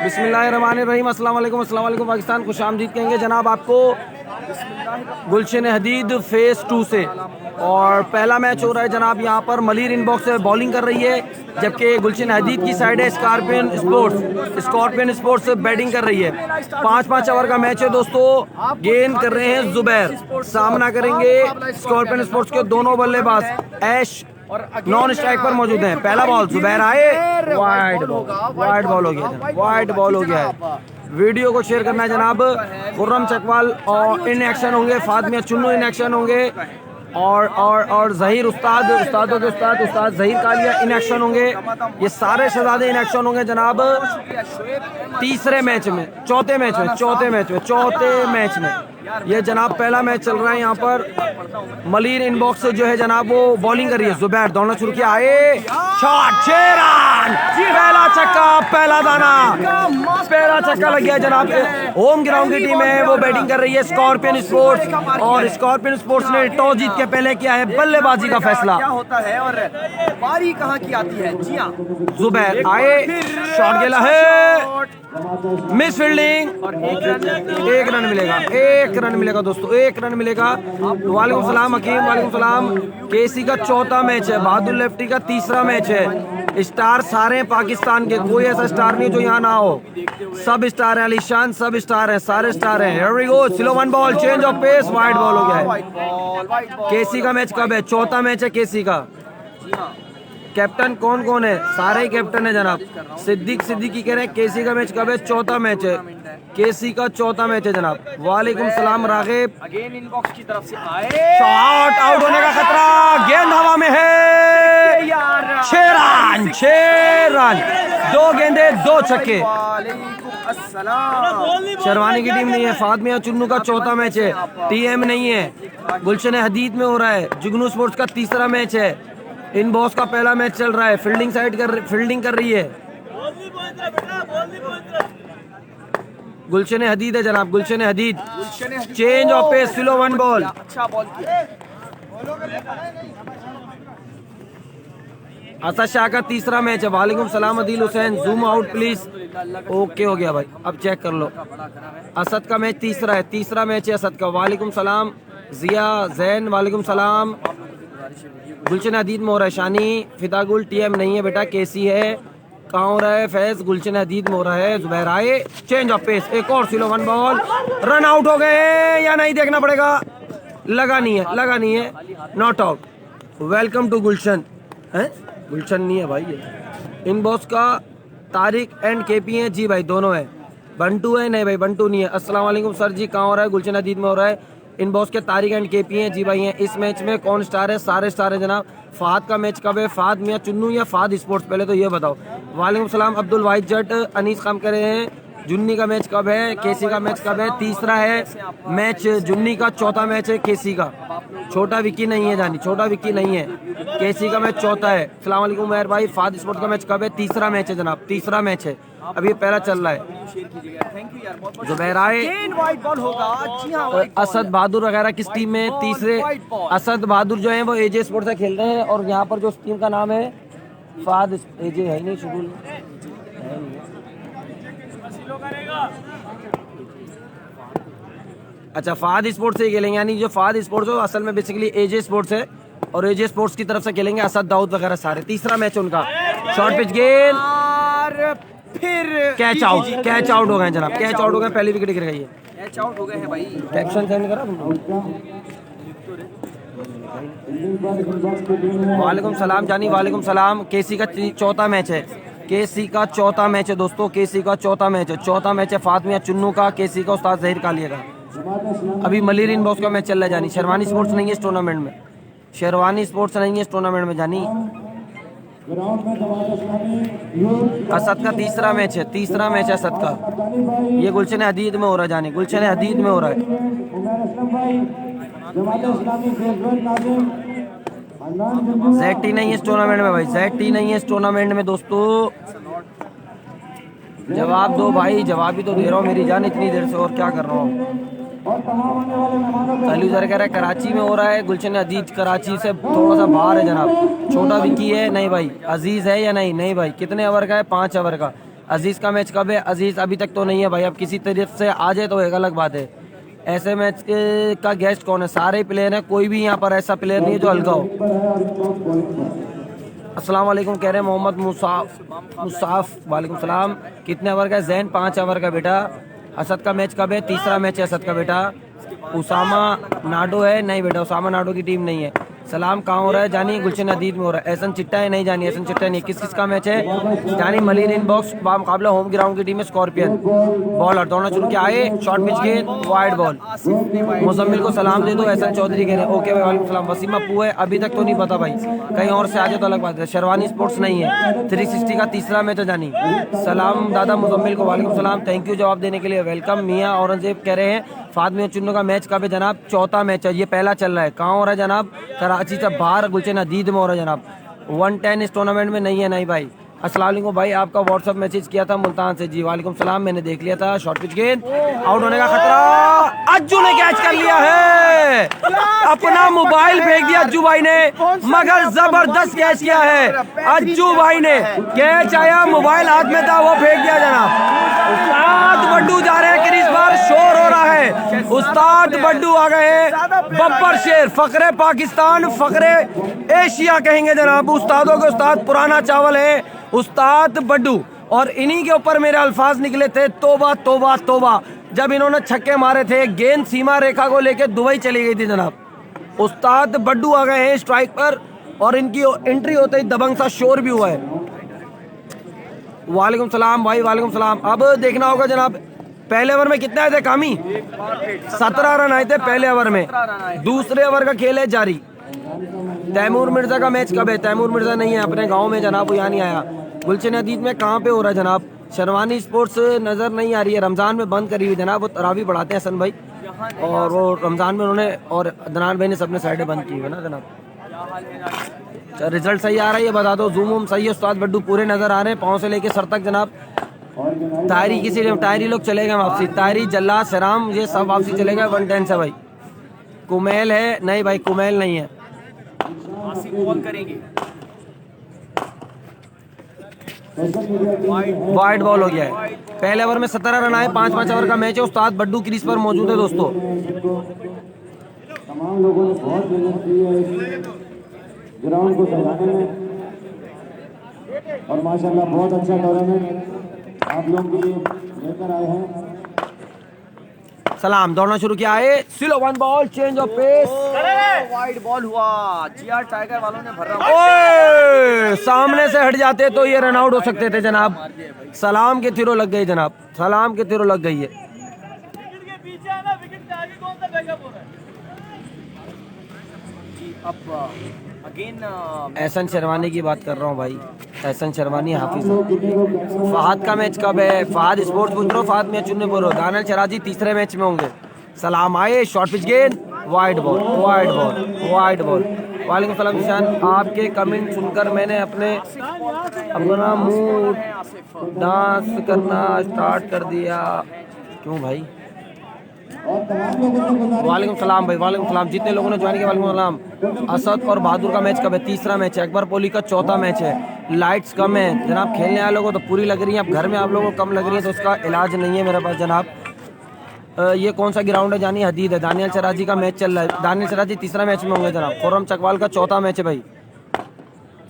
बिस्मिल्लाहिर्रहमानिर्रहीम। अस्सलाम वालेकुम पाकिस्तान, खुश आमदीद कहेंगे जनाब आपको गुलशन हदीद फेज़ 2 से। और पहला मैच हो रहा है जनाब यहाँ पर मलिर इनबॉक्स से बॉलिंग कर रही है, जबकि गुलशन हदीद की साइड है स्कॉर्पियन स्पोर्ट्स से बैटिंग कर रही है। 5-5 ओवर का मैच है दोस्तों। गेंद कर रहे हैं जुबैर, सामना करेंगे स्कॉर्पियन स्पोर्ट्स के दोनों बल्लेबाज ऐश नॉन स्ट्राइक पर मौजूद हैं। पहला बॉल जुबैर आए, वाइड बॉल हो गया है। वीडियो को शेयर करना है जनाब। खुर्रम चकवाल और इन एक्शन होंगे, फातिमा चुन्नू इन एक्शन होंगे और जहीर उस्तादों के उस्ताद जहीर कालिया इन एक्शन होंगे। ये सारे शहजादे इन एक्शन होंगे जनाब चौथे मैच में ये जनाब पहला मैच चल रहा है। यहाँ पर मलिर इनबॉक्स से जो है जनाब वो बॉलिंग कर रही है। जुबैर दौड़ना शुरू किया, आए शॉट, 6 रन, पहला छक्का, पहला छक्का लग गया जनाब। होम ग्राउंड की टीम है वो बैटिंग कर रही है स्कॉर्पियन स्पोर्ट्स, और स्कॉर्पियन स्पोर्ट्स ने टॉस जीत के पहले किया है बल्लेबाजी का फैसला। क्या होता है और बारी कहाँ की आती है। जी हाँ, जुबैर आए, शॉट गेला है, मिस फील्डिंग और एक रन मिलेगा दोस्तों, 1 रन मिलेगा। वालेकुम सलाम हकीम, वालेकुम सलाम। केसी का चौथा मैच है, बहादुर लेफ्टी का तीसरा मैच है। स्टार सारे हैं पाकिस्तान के, कोई ऐसा स्टार नहीं जो यहाँ ना हो, सब स्टार हैं। अलीशान सब स्टार हैं, सारे स्टार हैं। Here we go, slow 1 ball, change of pace, wide ball हो गया है। केसी का मैच कब है? चौथा मैच है केसी का। कैप्टन कौन कौन है? सारे ही कैप्टन है जनाब। सिद्दीकी कह रहे हैं केसी का मैच कब है? चौथा मैच है, केसी का चौथा मैच है जनाब। वालेकुम सलाम रागिब। अगेन इनबॉक्स की तरफ से आए, शॉट, आउट होने का खतरा, गेंद हवा में है, 6 रन, 2 गेंदे 2 छक्के। शेरवानी की टीम नहीं है, फातिमा चुन्नू का चौथा मैच है, टीएम नहीं है। गुलशन हदीद में हो रहा है, जुगनू स्पोर्ट्स का तीसरा मैच है। इन बॉस का पहला मैच चल रहा है, फील्डिंग कर रही है गुलशन हदीद है जनाब, Gulshan Hadeed. Change of pace, slow 1 ball, अच्छा बॉल किया। असद शाह का तीसरा मैच है। वालेकुम सलाम Adeel Hussain, zoom out please. Okay हो गया भाई, अब चेक कर लो। असद का मैच तीसरा मैच है असद का। वालेकुम सलाम जिया जैन, वालेकुम सलाम। गुलशन हदीद में हो रहा है, शानी फिदागुल टीएम नहीं है बेटा, केसी है। कहाँ हो रहा है? फैज गुलशन हदीद में हो रहा है। जुबैर आए, चेंज ऑफ पेस, एक और स्लो 1 बॉल, रन आउट हो गए या नहीं देखना पड़ेगा। लगा नहीं है, नॉट आउट। वेलकम टू गुलशन है, गुलशन नहीं है भाई ये। इन बॉस का तारिक एंड केपी है जी भाई, दोनों है। बंटू है? नहीं भाई बंटू नहीं है। अस्सलाम वालेकुम सर जी, कहाँ हो रहा है? गुलशन हदीद में हो रहा है। इन बॉस के तारिक एंड केपी हैं जी भाई हैं। इस मैच में कौन स्टार है? सारे स्टार है जनाब। फाद का मैच कब है? फाद मियाँ चुन्नू या फाद स्पोर्ट्स, पहले तो ये बताओ। वालेकुम सलाम अब्दुल वाहिद जट, अनीस काम कर रहे हैं। जुन्नी का मैच कब है? केसी का मैच कब है? तीसरा है मैच जुन्नी का, चौथा मैच है केसी का। छोटा विक्की नहीं है जानी, छोटा विक्की नहीं है। केसी का मैच चौथा है। अस्सलाम वालेकुम मेहर भाई, फाद स्पोर्ट्स का मैच कब है? तीसरा मैच है जनाब, तीसरा मैच है, अभी पहला चल रहा है। जुबैर आए, असद बहादुर वगैरह किस टीम में? तीसरे। असद बहादुर जो है वो एजे स्पोर्ट्स से खेल रहे हैं, और यहाँ पर जो टीम का नाम है फाद एजे है नहीं, शुगुल अच्छा फाद स्पोर्ट्स से खेलेंगे, यानी जो फाद स्पोर्ट्स है असल में बेसिकली एजे स्पोर्ट्स है, और एजे स्पोर्ट्स की तरफ से खेलेंगे असद दाऊद वगैरह सारे। तीसरा मैच उनका। शॉर्ट पिच गेंद, फिर कैच आउट हो गए जनाब, कैच आउट हो गए, पहली विकेट गिर गई है। कैच आउट हो गए हैं भाई। कैप्शन सेंड करा तुम। वालेकुम सलाम जानी, वालेकुम सलाम। केसी का चौथा मैच है, केसी का चौथा मैच है दोस्तों, केसी का चौथा मैच है। फातिमा चुन्नू का, केसी का, उस्ताद जहीर कालिया का। अभी मलिर इनबॉक्स का मैच चल रहा है जानी। शेरवानी स्पोर्ट्स नहीं है इस टूर्नामेंट में, शेरवानी स्पोर्ट्स नहीं है इस टूर्नामेंट में जानी। असद का तीसरा मैच है असद का। ये गुलशन हदीद में हो रहा है जानी, गुलशन हदीद में हो रहा है। जेटी नहीं है इस टूर्नामेंट में भाई, जेटी नहीं है इस टूर्नामेंट में दोस्तों। जवाब दो भाई, जवाब ही तो दे रहा हूँ मेरी जान इतनी देर से, और क्या कर रहा हूँ। कह रहा है कराची में हो रहा है। गुलशन हदीद कराची से थोड़ा सा बाहर है जनाब। छोटा विक्की है? नहीं भाई। अजीज है या नहीं? नहीं भाई। कितने ओवर का है? 5 ओवर का। अजीज का मैच कब है? अजीज अभी तक तो नहीं है भाई, अब किसी तरफ से आ जाए तो एक अलग बात है। ऐसे मैच का गेस्ट कौन है? सारे प्लेयर हैं, कोई भी यहाँ पर ऐसा प्लेयर नहीं है जो हल्का हो। अस्सलाम वालेकुम कह रहे हैं मोहम्मद मुसाफ। वालेकुम सलाम। कितने ओवर का है? जैन 5 ओवर का बेटा। असद का मैच कब है? तीसरा मैच है असद का बेटा। उसामा नाडो है? नहीं बेटा, उसामा नाडो की टीम नहीं है। सलाम कहाँ हो रहा है? जानी गुलशन अदीद में हो रहा है। एहसन चिट्टा है? नहीं जानी, एहसन चिट्टा नहीं। किस किस का मैच है? जानी मलिन इनबॉक्स बामुकाबला होम ग्राउंड की टीम है स्कॉर्पियन। बॉलर दौड़ना शुरू किया, आए शॉर्ट पिच गेंद वाइड बॉल। मुजम्मिल को सलाम दे दो, एहसन चौधरी कह रहे हैं। ओके भाई वालेकुम सलाम। वसीम अप्पू है? अभी तक तो नहीं पता भाई, कहीं और से आ जाए तो अलग बात है। शेरवानी स्पोर्ट्स नहीं है। 360 का तीसरा मैच है जानी। सलाम दादा मुजम्मिल को वालेकुम सलाम, थैंक यू जवाब देने के लिए, वेलकम। मियाँ औरंगजेब कह रहे हैं फाद में चुन्नू का मैच कब है जनाब? चौथा मैच है, ये पहला चल रहा है। कहाँ हो रहा है जनाब? कराची से बाहर गुलशन अदीद में हो रहा है जनाब। 110 इस टूर्नामेंट में नहीं है। नहीं भाई। अस्सलाम वालेकुम भाई, आपका व्हाट्सअप मैसेज किया था मुल्तान से। जी वालेकुम सलाम, मैंने देख लिया था। शॉर्ट पिच गेंद आउट होने का खतरा। अज्जू ने कैच कर लिया है, अपना मोबाइल फेंक दिया अज्जू भाई ने, मगर जबरदस्त कैच किया है अज्जू भाई ने। कैच आया, मोबाइल हाथ में था, वो फेंक दिया जनाब। उस्ताद बड्डू जा रहे हैं क्रीज पर, शोर हो रहा है। उस्ताद बड्डू आ गए, बब्बर शेर, फखरे पाकिस्तान, फखरे एशिया कहेंगे जनाब। उस्तादों के उस्ताद पुराना चावल है उस्ताद बड्डू, और इन्हीं के ऊपर मेरे अल्फाज निकले थे तोबा तोबा तोबा, जब इन्होंने छक्के मारे थे। गेंद सीमा रेखा को लेकर दुबई चली गई थी जनाब। उस्ताद बड्डू आ गए हैं स्ट्राइक पर, और इनकी एंट्री होते ही दबंग सा शोर भी हुआ है। वालेकुम सलाम भाई, वालेकुम सलाम। अब देखना होगा जनाब, पहले ओवर में कितने आए थे कामी? 17 रन आए थे पहले ओवर में। दूसरे ओवर का खेल है जारी। तैमूर मिर्जा का मैच कब है? तैमूर मिर्जा नहीं है अपने गांव में जनाब, वो यहाँ नहीं आया। गुलशन अदीद में कहाँ पे हो रहा है जनाब? शेरवानी स्पोर्ट्स नजर नहीं आ रही है, रमजान में बंद करी हुई जनाब। वो तरावी पढ़ाते हैं हसन भाई, और वो रमजान में उन्होंने और अदनान भाई ने सबने साइडें बंद की हुई है ना जनाब। रिजल्ट सही आ रहा है ये बता दो। जूम वूम सही है, उस्ताद बड्डू पूरे नजर आ रहे हैं पाँव से लेके सर तक जनाब। तायरी किसी तायरी लोग चले गए वापसी, तायरी जल्ला सराम ये सब वापसी चले गए 110 से भाई। कुमेल है? नहीं भाई, कुमेल नहीं है। वाइड बॉल हो गया है। पहले ओवर में 17 रन आए, 5-5 ओवर का मैच है। उस्ताद बड्डू क्रीज पर मौजूद है दोस्तों। तमाम लोगों ने बहुत मेहनत की है ग्राउंड को सजाने में, और माशाल्लाह बहुत अच्छा टूर्नामेंट आप लोगों के लिए लेकर आए हैं। सलाम दौड़ना शुरू किया है, slow one ball, change of pace, wide ball हुआ। जीआर टाइगर वालों ने भरा। ओए सामने से हट जाते तो ये रन आउट हो सकते थे जनाब। सलाम के थिरो लग गई जनाब, सलाम के थिरो लग गई है। एहसन शेरवानी की बात कर रहा हूँ भाई, एहसन शेरवानी हाफिज। फहद का मैच कब है? फहद स्पोर्ट्स पूछ रहा, फहद मैच चुनने बोलो। दानियल शराजी तीसरे मैच में होंगे। सलाम आए, शॉर्ट पिच गेंद wide ball, wide ball, wide ball. वालेकुम सलाम निशान, आपके कमेंट सुनकर मैंने अपना मूड डांस करना स्टार्ट कर दिया। क्यों भाई? वालेकुम सलाम भाई, वालेकुम सलाम। जितने लोगों ने ज्वाइन किया वालेकुम सलाम। असद और बहादुर का मैच कब है? तीसरा मैच है। अकबर पोली का चौथा मैच है। लाइट्स कम है जनाब, खेलने वाले लोगों को तो पूरी लग रही है, अब घर में आप लोगों को कम लग रही है तो उसका इलाज नहीं है मेरे पास जनाब। ये कौन सा ग्राउंड है? जानी हदीद है। दानियल शराजी का मैच चल रहा है। दानियल शराजी तीसरा मैच में होंगे जनाब। खुर्रम चकवाल का चौथा मैच है भाई।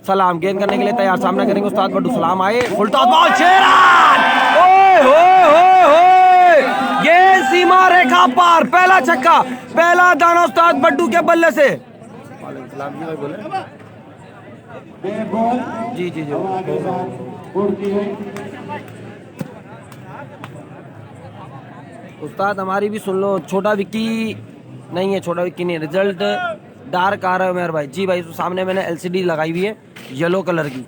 सलाम गेंद करने के लिए तैयार, सामना करेंगे उस्ताद बड्डू। सलाम आए, फुल टॉस बॉल, 6 रन। ओए होए होए होए, गेंद सीमा रेखा पार, पहला छक्का, पहला दाना उस्ताद बड्डू के बल्ले से। वालेकुम सलाम जी भाई, बोले जी जी जी। उस्ताद हमारी भी सुन लो। छोटा विक्की नहीं है, छोटा विक्की नहीं है। रिजल्ट डार्क आ रहा है मेरे भाई। जी भाई, तो सामने मैंने एलसीडी लगाई हुई है येलो कलर की,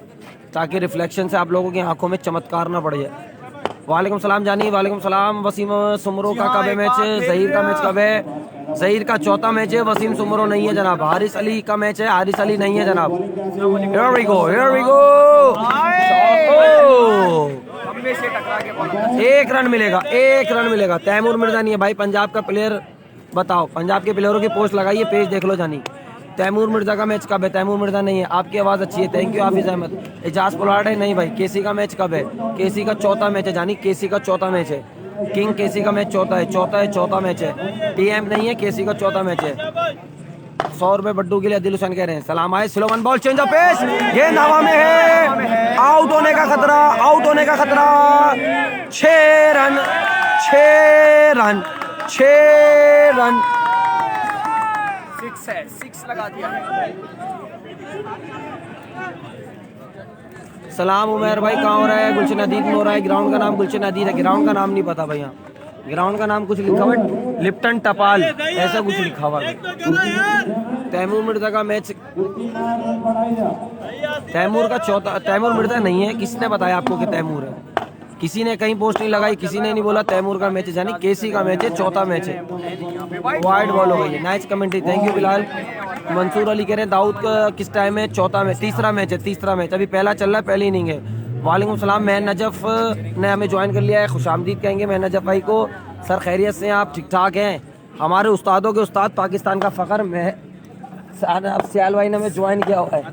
ताकि रिफ्लेक्शन से आप लोगों की आंखों में चमत्कार ना पड़ जाए। वालेकुम सलाम जानी, वालेकुम सलाम। वसीम सुमरो का कब है मैच? जहीर का मैच कब है? जहीर का चौथा मैच है। वसीम सुमरो नहीं है जनाब। हारिस अली का मैच है। हारिस अली नहीं है जनाब। Here we go, here we go। एक रन मिलेगा, एक रन मिलेगा। तैमूर मिर्जा नहीं है भाई, पंजाब का प्लेयर बताओ। पंजाब के प्लेयरों की पोस्ट लगाइए, पेज देख लो जानी। तैमूर मिर्जा का मैच कब है? तैमूर मिर्जा नहीं है, आपकी आवाज़ अच्छी है, thank you Hafiz Ahmed. Ejaz Pollard है? नहीं भाई। केसी का मैच कब है? केसी का चौथा मैच है जानी, केसी का चौथा मैच है। किंग केसी का मैच चौथा मैच है। टीएम नहीं है, केसी का चौथा मैच है। 100 रुपए बड्डू के लिए अदिल हुसैन कह रहे हैं। सलाम आए। Slow one ball, change of pace, गेंद हवा में है, आउट होने का खतरा, आउट होने का खतरा। 6 रन 6 रन 6 रन। 6 है, 6 लगा दिया है। सलाम उमर भाई, कहाँ हो रहा है? गुलशन अदीद में हो रहा है। ग्राउंड का नाम गुलशन अदीद है, ग्राउंड का नाम नहीं पता भैया। ग्राउंड का नाम कुछ लिखा हुआ है, लिप्टन टपाल, ऐसा कुछ लिखा हुआ है। तैमूर मिर्जा का मैच, तैमूर का चौथा, तैमूर मिर्जा नहीं है। किसने बताया आपको कि तैमूर है? किसी ने कहीं पोस्ट नहीं लगाई, किसी ने नहीं बोला तैमूर का मैच है, यानी केसी का मैच है, चौथा मैच है। वाइड बॉल हो गई है। Nice commentary, thank you Bilal. Mansoor Ali कह रहे हैं दाऊद का किस टाइम है? चौथा मैच, तीसरा मैच है, तीसरा मैच अभी पहला चल रहा है, पहली इनिंग है। वालेकुम सलाम। मैं नजफ ने हमें ज्वाइन कर लिया है, खुशामदीद कहेंगे मैं नजफ भाई को। सर खैरियत से हैं आप? ठीक ठाक हैं? हमारे उस्तादों के उस्ताद, पाकिस्तान का फ़ख्र मैं सियाल भाई ने हमें ज्वाइन किया हुआ है,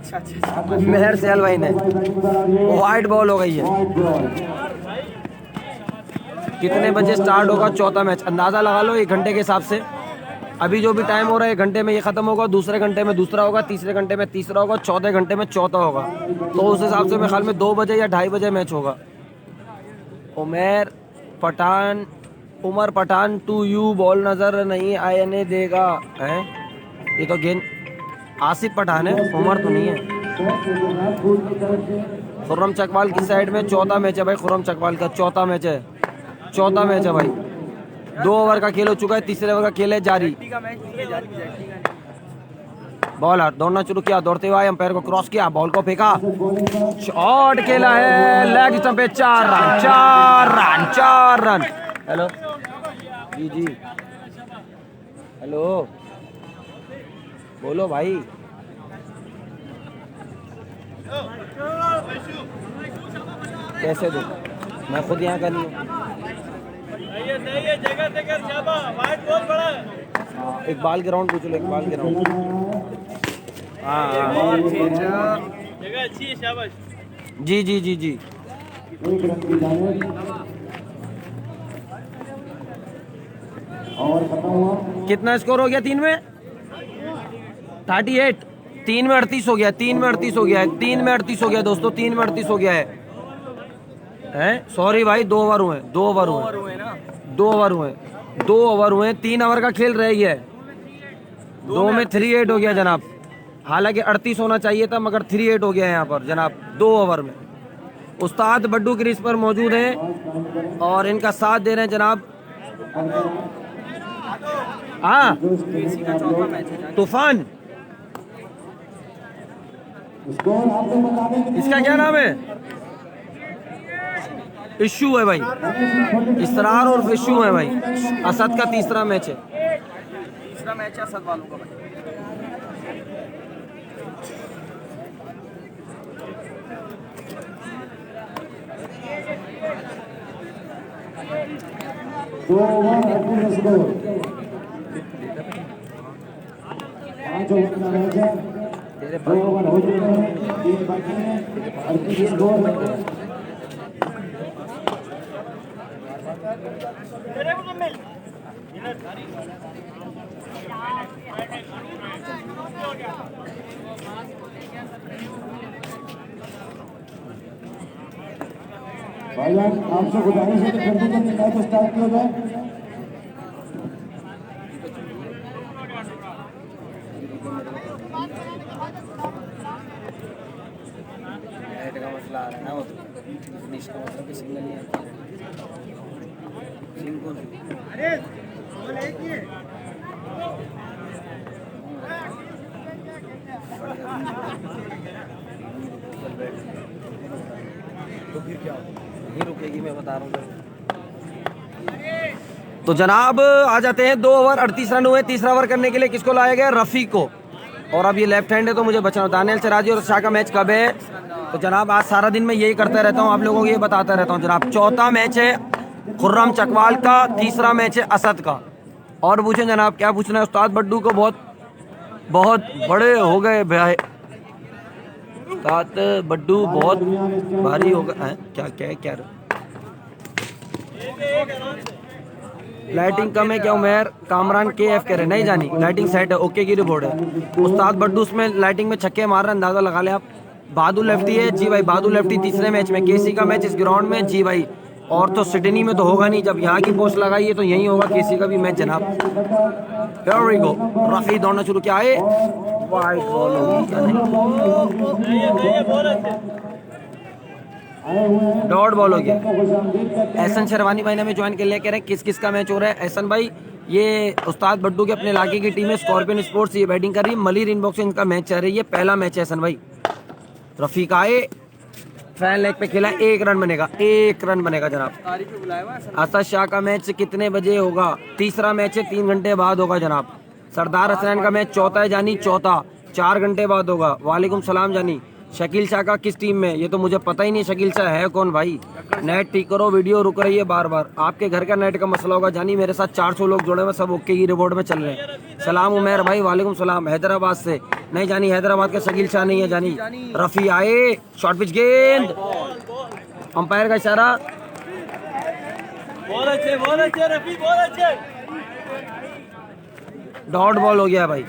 मेहर सियाल भाई ने। वाइड बॉल हो गई है। कितने बजे स्टार्ट होगा चौथा मैच? अंदाज़ा लगा लो 1 घंटे के हिसाब से। अभी जो भी टाइम हो रहा है 1 घंटे में ये ख़त्म होगा, दूसरे घंटे में दूसरा होगा, तीसरे घंटे में तीसरा होगा, चौथे घंटे में चौथा होगा। तो उस हिसाब से मेरे ख्याल में 2 बजे या 2:30 बजे मैच होगा। Umar Pathan to you ball नज़र नहीं आने देगा है? ये तो गेंद आसिफ पठान है, उमर तो नहीं है। खुर्रम चकवाल की साइड में चौथा मैच है भाई, खुर्रम चकवाल का चौथा मैच है, चौथा मैच है भाई। 2 ओवर का खेल हो चुका है, तीसरे ओवर का खेल है जारी। बॉलर दौड़ना शुरू किया, दौड़ते हुए अंपायर को क्रॉस किया, बॉल को फेंका, शॉट खेला है, लेग स्टंप पे 4 रन 4 रन 4 रन। हेलो जी जी, हेलो बोलो भाई। कैसे दो? मैं खुद यहाँ का नहीं हूँ। इकबाल ग्राउंड पूछ लो, इकबाल ग्राउंड। हाँ जगह अच्छी है, शाबाश। जी जी जी जी। और खत्म हुआ। कितना स्कोर हो गया? 3 में 38, 3 में 38 हो गया, 3 में 38 हो गया है, 3 में 38 हो गया दोस्तों, 3 में 38 हो गया है। सॉरी भाई, 2 ओवर हुए, 2 ओवर हुए, 2 ओवर हुए, 2 ओवर हुए, 3 ओवर का खेल रह गया है। 2 में 38 हो गया जनाब, हालांकि 38 होना चाहिए था मगर 38 हो गया है यहाँ पर जनाब 2 ओवर में। उस्ताद बड्डू क्रीज पर मौजूद हैं और इनका साथ दे रहे हैं जनाब। हाँ तूफान, इसका क्या नाम है? इशू है भाई, इसरार और इशू है भाई। असद का तीसरा मैच है, तीसरा मैच है असद वालों का भाई। दो ओवर 38 स्कोर, 5 ओवर का मैच है। 2 ओवर हो चुके हैं, 3 बाकी हैं, 38 स्कोर। भाईजान आपसे गुजारिश है कि जल्दी जल्दी मैच स्टार्ट किया जाए। का मसला आ रहा है ना, वो फिनिश का मतलब कि सिग्नल नहीं आता। अरे बोल एक ही है। तो फिर क्या नहीं रुकेगी, मैं बता रहा हूँ। तो जनाब आ जाते हैं, 2 ओवर 38 रन हुए। तीसरा ओवर करने के लिए किसको लाया गया? रफ़ी को। और अब ये लेफ्ट हैंड है तो मुझे बचाना। दानियल सिराजी और शाह का मैच कब है? तो जनाब आज सारा दिन मैं यही करता रहता हूँ, आप लोगों को ये बताता रहता हूँ जनाब। चौथा मैच है खुर्रम चकवाल का, तीसरा मैच है असद का। और पूछें जनाब, क्या पूछना है? उस्ताद बड्डू को बहुत बहुत बड़े हो गए भाई। उस्ताद बड्डू बहुत भारी हो गए हैं। क्या क्या क्या लाइटिंग कम है क्या उमेर? कामरान के एफ कह रहे नहीं जानी, लाइटिंग सेट है, ओके की रिपोर्ट है। उस्ताद बड्डू उसमें लाइटिंग में छक्के मार रहे हैं, अंदाजा लगा ले आप। बादू लेफ्टी है जी भाई, बादू लेफ्टी तीसरे मैच में। केसी का मैच इस ग्राउंड में जी भाई, और तो सिडनी में तो होगा नहीं, जब यहाँ की पोस्ट लगाई है तो यही होगा केसी का भी मैच जनाब। Here we go। रफी दौड़ना शुरू किया है, वाइड बॉल होगी क्या? नहीं, डॉट बॉल हो गया। एहसन शेरवानी भाई ने हमें ज्वाइन कर लिया, कह रहे हैं किस किस का मैच हो रहा है। एहसन भाई ये उस्ताद बड्डू के अपने इलाके की टीम है, स्कॉर्पियन स्पोर्ट्स, ये बैटिंग कर रही है। मलिर इनबॉक्स से इनका मैच चल रही है, पहला मैच है एहसन भाई। रफीक आए, फैन लेग पे खेला, 1 रन बनेगा, 1 रन बनेगा जनाब। असद शाह का मैच कितने बजे होगा? तीसरा मैच है, 3 घंटे बाद होगा जनाब। सरदार हसनैन का मैच चौथा है जानी, चौथा 4 घंटे बाद होगा। वालेकुम सलाम जानी। शकील शाह का किस टीम में? ये तो मुझे पता ही नहीं शकील शाह है कौन भाई। नेट ठीक करो, वीडियो रुक रही है बार बार। आपके घर का नेट का मसला होगा जानी, मेरे साथ 400 लोग जुड़े हुए, सब ओके की रिपोर्ट में चल रहे हैं। सलाम उमेर भाई, वालेकुम सलाम। हैदराबाद से नहीं जानी, हैदराबाद का शकील शाह नहीं है जानी। रफी आए, शॉर्ट पिच गेंद, अंपायर का इशारा। डॉट बॉल हो गया भाई।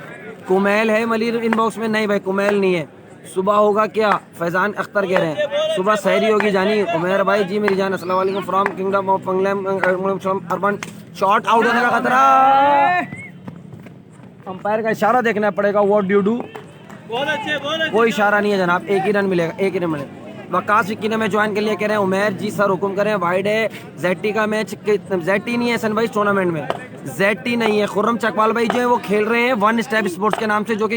कुमैल है मलिर इनबॉक्स में? नहीं भाई कुमैल नहीं है। सुबह होगा क्या? फैजान अख्तर कह रहे हैं सुबह सहरी होगी जानी। उमेर भाई जी मेरी जान, अस्सलाम वालेकुम from kingdom of urban. Shot out होने का खतरा, अंपायर का इशारा देखना पड़ेगा। What do do? कोई इशारा नहीं है जनाब, 1 ही रन मिलेगा, 1 ही रन मिलेगा। वकास विक्की ने मैं ज्वाइन कर लिया, कह रहे हैं उमेर जी सर हुक्म करें, वाइड है। जेटी का मैच, जेटी नहीं है सन भाई टूर्नामेंट में, जेटी नहीं है। खुर्रम चकवाल भाई जो है वो खेल रहे हैं वन स्टेप स्पोर्ट्स के नाम से, जो कि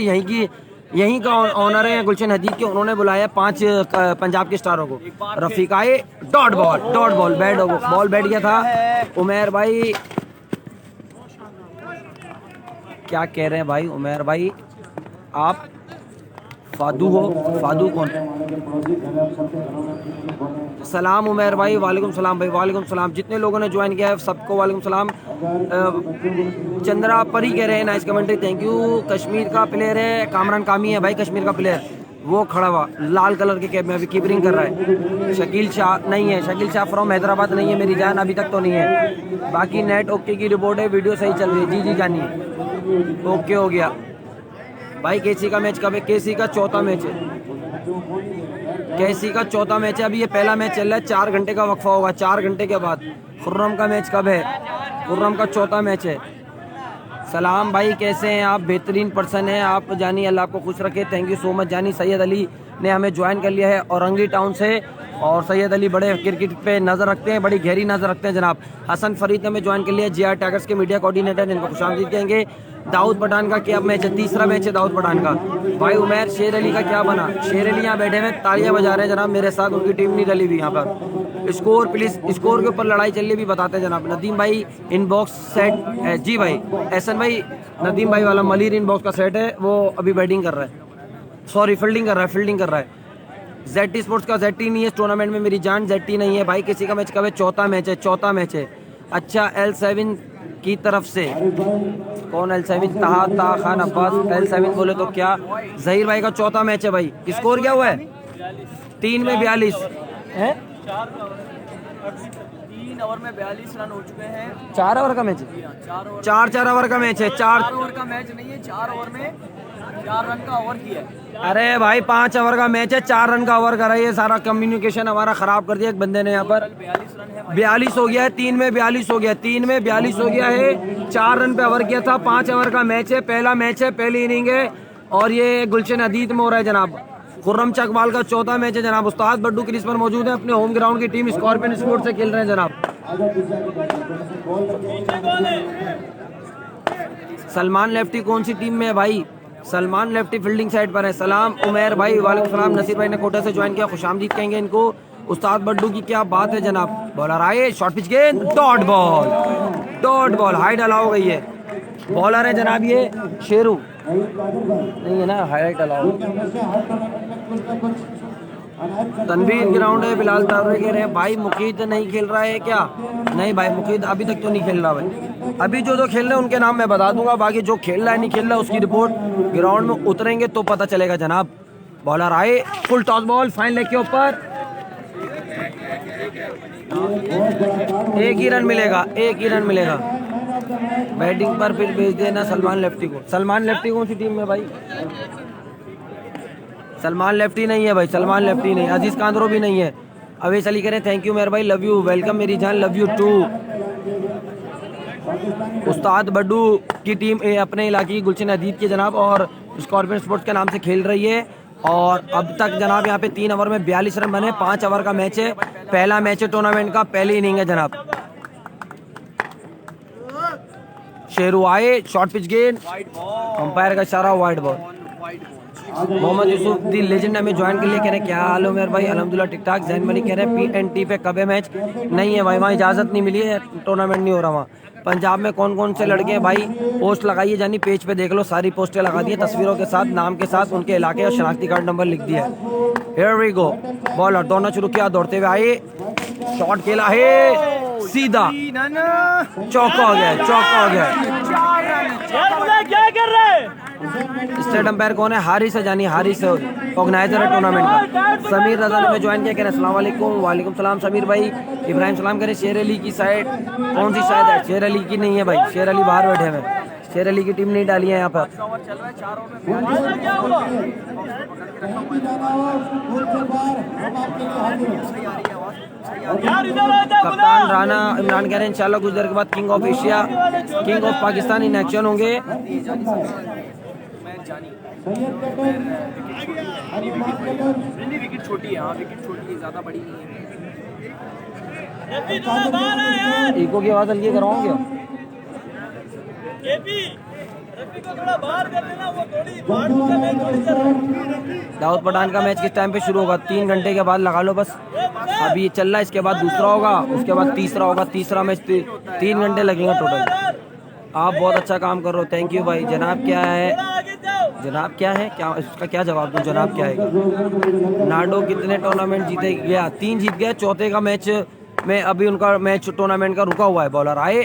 यहीं का ऑनर है गुलशन हदीद के। उन्होंने बुलाया 5 पंजाब के स्टारों को। रफीक आए, डॉट बॉल बैट बॉल बैठ गया था। उमेर भाई क्या कह रहे हैं भाई? उमेर भाई आप फादू हो? फादू कौन? सलाम उमेर भाई, वालेकुम सलाम भाई, वालेकुम सलाम। जितने लोगों ने ज्वाइन किया है सबको वालेकुम सलाम। चंद्रा परी कह रहे हैं nice commentary, thank you. Kashmir का प्लेयर है, कामरान कामी है भाई कश्मीर का प्लेयर, वो खड़ा हुआ लाल कलर के कैप में, अभी कीपरिंग कर रहा है। शकील शाह नहीं है, शकील शाह फ्रॉम हैदराबाद नहीं है मेरी जान, अभी तक तो नहीं है। बाकी नेट ओके की रिपोर्ट है, वीडियो सही चल रही है। जी जानिए, ओके हो गया भाई। केसी का मैच कब है? केसी का चौथा मैच है, केसी का चौथा मैच है। अभी ये पहला मैच चल रहा है, 4 घंटे का वक्फा होगा, 4 घंटे के बाद। खुर्रम का मैच कब है? खुर्रम का चौथा मैच है। सलाम भाई, कैसे हैं आप? बेहतरीन पर्सन है आप जानी, अल्लाह आपको खुश रखे, थैंक यू सो मच जानी। सैयद अली ने हमें ज्वाइन कर लिया है औरंगी टाउन से, और सैयद अली बड़े क्रिकेट पे नज़र रखते हैं, बड़ी गहरी नज़र रखते हैं जनाब। हसन फरीद ने हमें ज्वाइन कर लिया, जीआर टाइगर्स के मीडिया कोऑर्डिनेटर, इनको खुशामदीद कहेंगे। दाऊद पठान का क्या मैच है? तीसरा मैच है दाऊद पठान का। भाई उमेर शेर अली का क्या बना? शेर अली यहाँ बैठे हुए तालियां बजा रहे हैं जनाब, मेरे साथ उनकी टीम नहीं डली हुई यहाँ पर। स्कोर प्लीज, स्कोर के ऊपर लड़ाई चल रही भी बताते हैं जनाब। नदीम भाई इनबॉक्स सेट है जी भाई। एहसन भाई नदीम भाई वाला मलिर इनबॉक्स का सेट है, वो अभी बैटिंग कर रहा है, सॉरी फील्डिंग कर रहा है। जेटी स्पोर्ट्स का जेटी नहीं है इस टूर्नामेंट में मेरी जान, जेटी नहीं है भाई। किसी का मैच कब है? चौथा मैच है। अच्छा L7 की तरफ से कौन? L7 ताहा खान अब्बास L7 बोले तो क्या? जहीर भाई का चौथा मैच है भाई। स्कोर क्या हुआ है? 3 में 42 है, 3 ओवर में 42 रन हो चुके हैं। 4 ओवर का मैच है, 4 ओवर का मैच है। 4 ओवर का मैच नहीं है, 4 ओवर में 4 रन का ओवर किया है। अरे भाई 5 ओवर का मैच है, 4 रन का ओवर कर रहा है। ये सारा कम्युनिकेशन हमारा खराब कर दिया एक बंदे ने यहाँ पर। 42 हो गया है, 3 में 42 हो गया, 3 में 42 हो गया है। 4 रन पे ओवर किया था। 5 ओवर का मैच है, पहला मैच है, पहली इनिंग है, और ये गुलशन हदीद में हो रहा है जनाब। खुर्रम चकवाल का चौथा मैच है जनाब। उस्ताद बड्डू क्रीज पर मौजूद है, अपने होम ग्राउंड की टीम स्कॉर्पियन स्पोर्ट्स से खेल रहे हैं जनाब। सलमान लेफ्टी कौन सी टीम में है भाई? सलमान लेफ्टी फील्डिंग साइड पर है। सलाम उमेर भाई, वालेकुम सलाम। नसीर भाई ने कोटा से ज्वाइन किया, खुशामदीद कहेंगे इनको। उस्ताद बड्डू की क्या बात है जनाब। बॉलर आए, शॉर्ट पिच गेंद, डॉट बॉल, हाइट अलाउ गई है। बॉलर है जनाब ये शेरू नहीं है ना, हाइट अलाउ। तनवीर ग्राउंड है। बिलाल तावरे कह रहे हैं भाई मुकीद नहीं खेल रहा है क्या? नहीं भाई, मुकीद अभी तक तो नहीं खेल रहा भाई। अभी जो खेल रहे हैं उनके नाम मैं बता दूंगा, बाकी जो खेल रहा है नहीं खेल रहा उसकी रिपोर्ट ग्राउंड में उतरेंगे तो पता चलेगा जनाब। बॉलर आए, full toss ball, fine leg के ऊपर, 1 ही रन मिलेगा, 1 ही रन मिलेगा। बैटिंग पर फिर भेज देना सलमान लेफ्टी को। सलमान लेफ्टी कौन सी टीम में भाई? सलमान लेफ्टी नहीं है भाई, सलमान लेफ्टी नहीं। अजीज कांद्रो भी नहीं है। अवेश अली करें थैंक यू मेरे भाई, लव यू, वेलकम मेरी जान, लव यू टू। उस्ताद बड्डू की टीम अपने इलाके की गुलशन अदीद के जनाब और स्कॉर्पियन स्पोर्ट्स के नाम से खेल रही है। और अब तक जनाब यहाँ पे 3 ओवर में 42 रन बने। 5 ओवर का मैच है, पहला मैच है टूर्नामेंट का, पहली इनिंग है जनाब। शेरू आए, शॉर्ट पिच गेंद, अंपायर का इशारा, wide ball. Mohammad Yusuf the legend हमें ज्वाइन के लिए कह रहे हैं क्या हाल हो मेरे भाई? अल्हम्दुलिल्लाह ठीक ठाक। जैन मलिक कह रहे हैं PNT पे कब है मैच? नहीं है भाई, वहाँ इजाज़त नहीं मिली है, टूर्नामेंट नहीं हो रहा वहाँ। पंजाब में कौन कौन से लड़के हैं भाई? पोस्ट लगाइए जानी, पेज पे देख लो, सारी पोस्टें लगा दी है, तस्वीरों के साथ, नाम के साथ, उनके इलाके और शनाख्ती कार्ड नंबर लिख दिया है। हियर वी गो, बॉलर दौड़ना शुरू किया, दौड़ते हुए आए, शॉट खेला है सीधा, चौका हो गया, चौका हो गया। क्या कर रहे हैं? स्टेट अंपायर कौन है? हारिस है जानी, हारिस ऑर्गेनाइजर है टूर्नामेंट का। समीर रजा ने ज्वाइन किया, कह रहे अस्सलाम वालेकुम। वालेकुम सलाम समीर भाई। इब्राहिम सलाम कह रहे शेर अली की साइड कौन सी साइड है? शेर अली की नहीं है भाई, शेर अली बाहर बैठे हैं, शेर अली की टीम नहीं डाली है यहाँ पर। कप्तान राना इमरान कह रहे हैं इंशाल्लाह कुछ देर के बाद king of Asia, king of Pakistan in action होंगे। विकेट छोटी है, विकेट छोटी है, ज्यादा बड़ी नहीं है। इको की आवाज हल्की कराऊं क्या? दाऊद पठान का मैच किस टाइम पे शुरू होगा? 3 घंटे के बाद लगा लो बस, अभी ये चल रहा है, इसके बाद दूसरा होगा, उसके बाद तीसरा होगा, तीसरा मैच 3 घंटे लगेंगे टोटल। आप बहुत अच्छा काम कर रहे हो, थैंक यू भाई। जनाब क्या है? जनाब क्या है? क्या इसका क्या जवाब दूं? जनाब क्या है? नाडो कितने टूर्नामेंट जीते गया? 3 जीत गया, चौथे का मैच में अभी उनका मैच टूर्नामेंट का रुका हुआ है। बॉलर आए,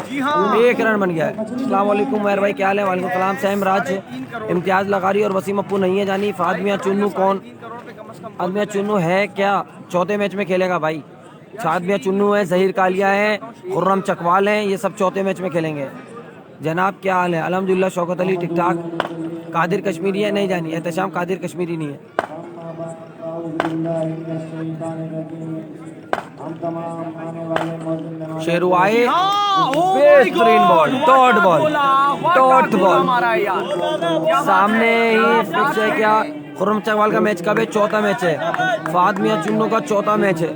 जी हाँ, 1 रन बन गया है। अस्सलाम वालेकुम मेहर भाई, क्या हाल है? वालेकुम सलाम। सैम राज, इम्तियाज लगारी और वसीम अप्पू नहीं है जानी। फादमिया चुन्नू कौन? फादमिया चुन्नू है क्या? चौथे मैच में खेलेगा भाई। फादमिया चुन्नू है, जहीर कालिया है, खुर्रम चकवाल हैं, ये सब चौथे मैच में खेलेंगे। जनाब क्या हाल है? अल्हम्दुलिल्लाह, शौकत अली ठीक ठाक। कादिर कश्मीरी है? नहीं जानी। एहतशाम कादिर कश्मीरी नहीं है। शेरू आए, बेहतरीन ball, dot ball, dot ball, सामने ही फिक्स है क्या? खुर्रम चकवाल का मैच कब है? चौथा मैच है। फाद मियां चुन्नू का चौथा मैच है,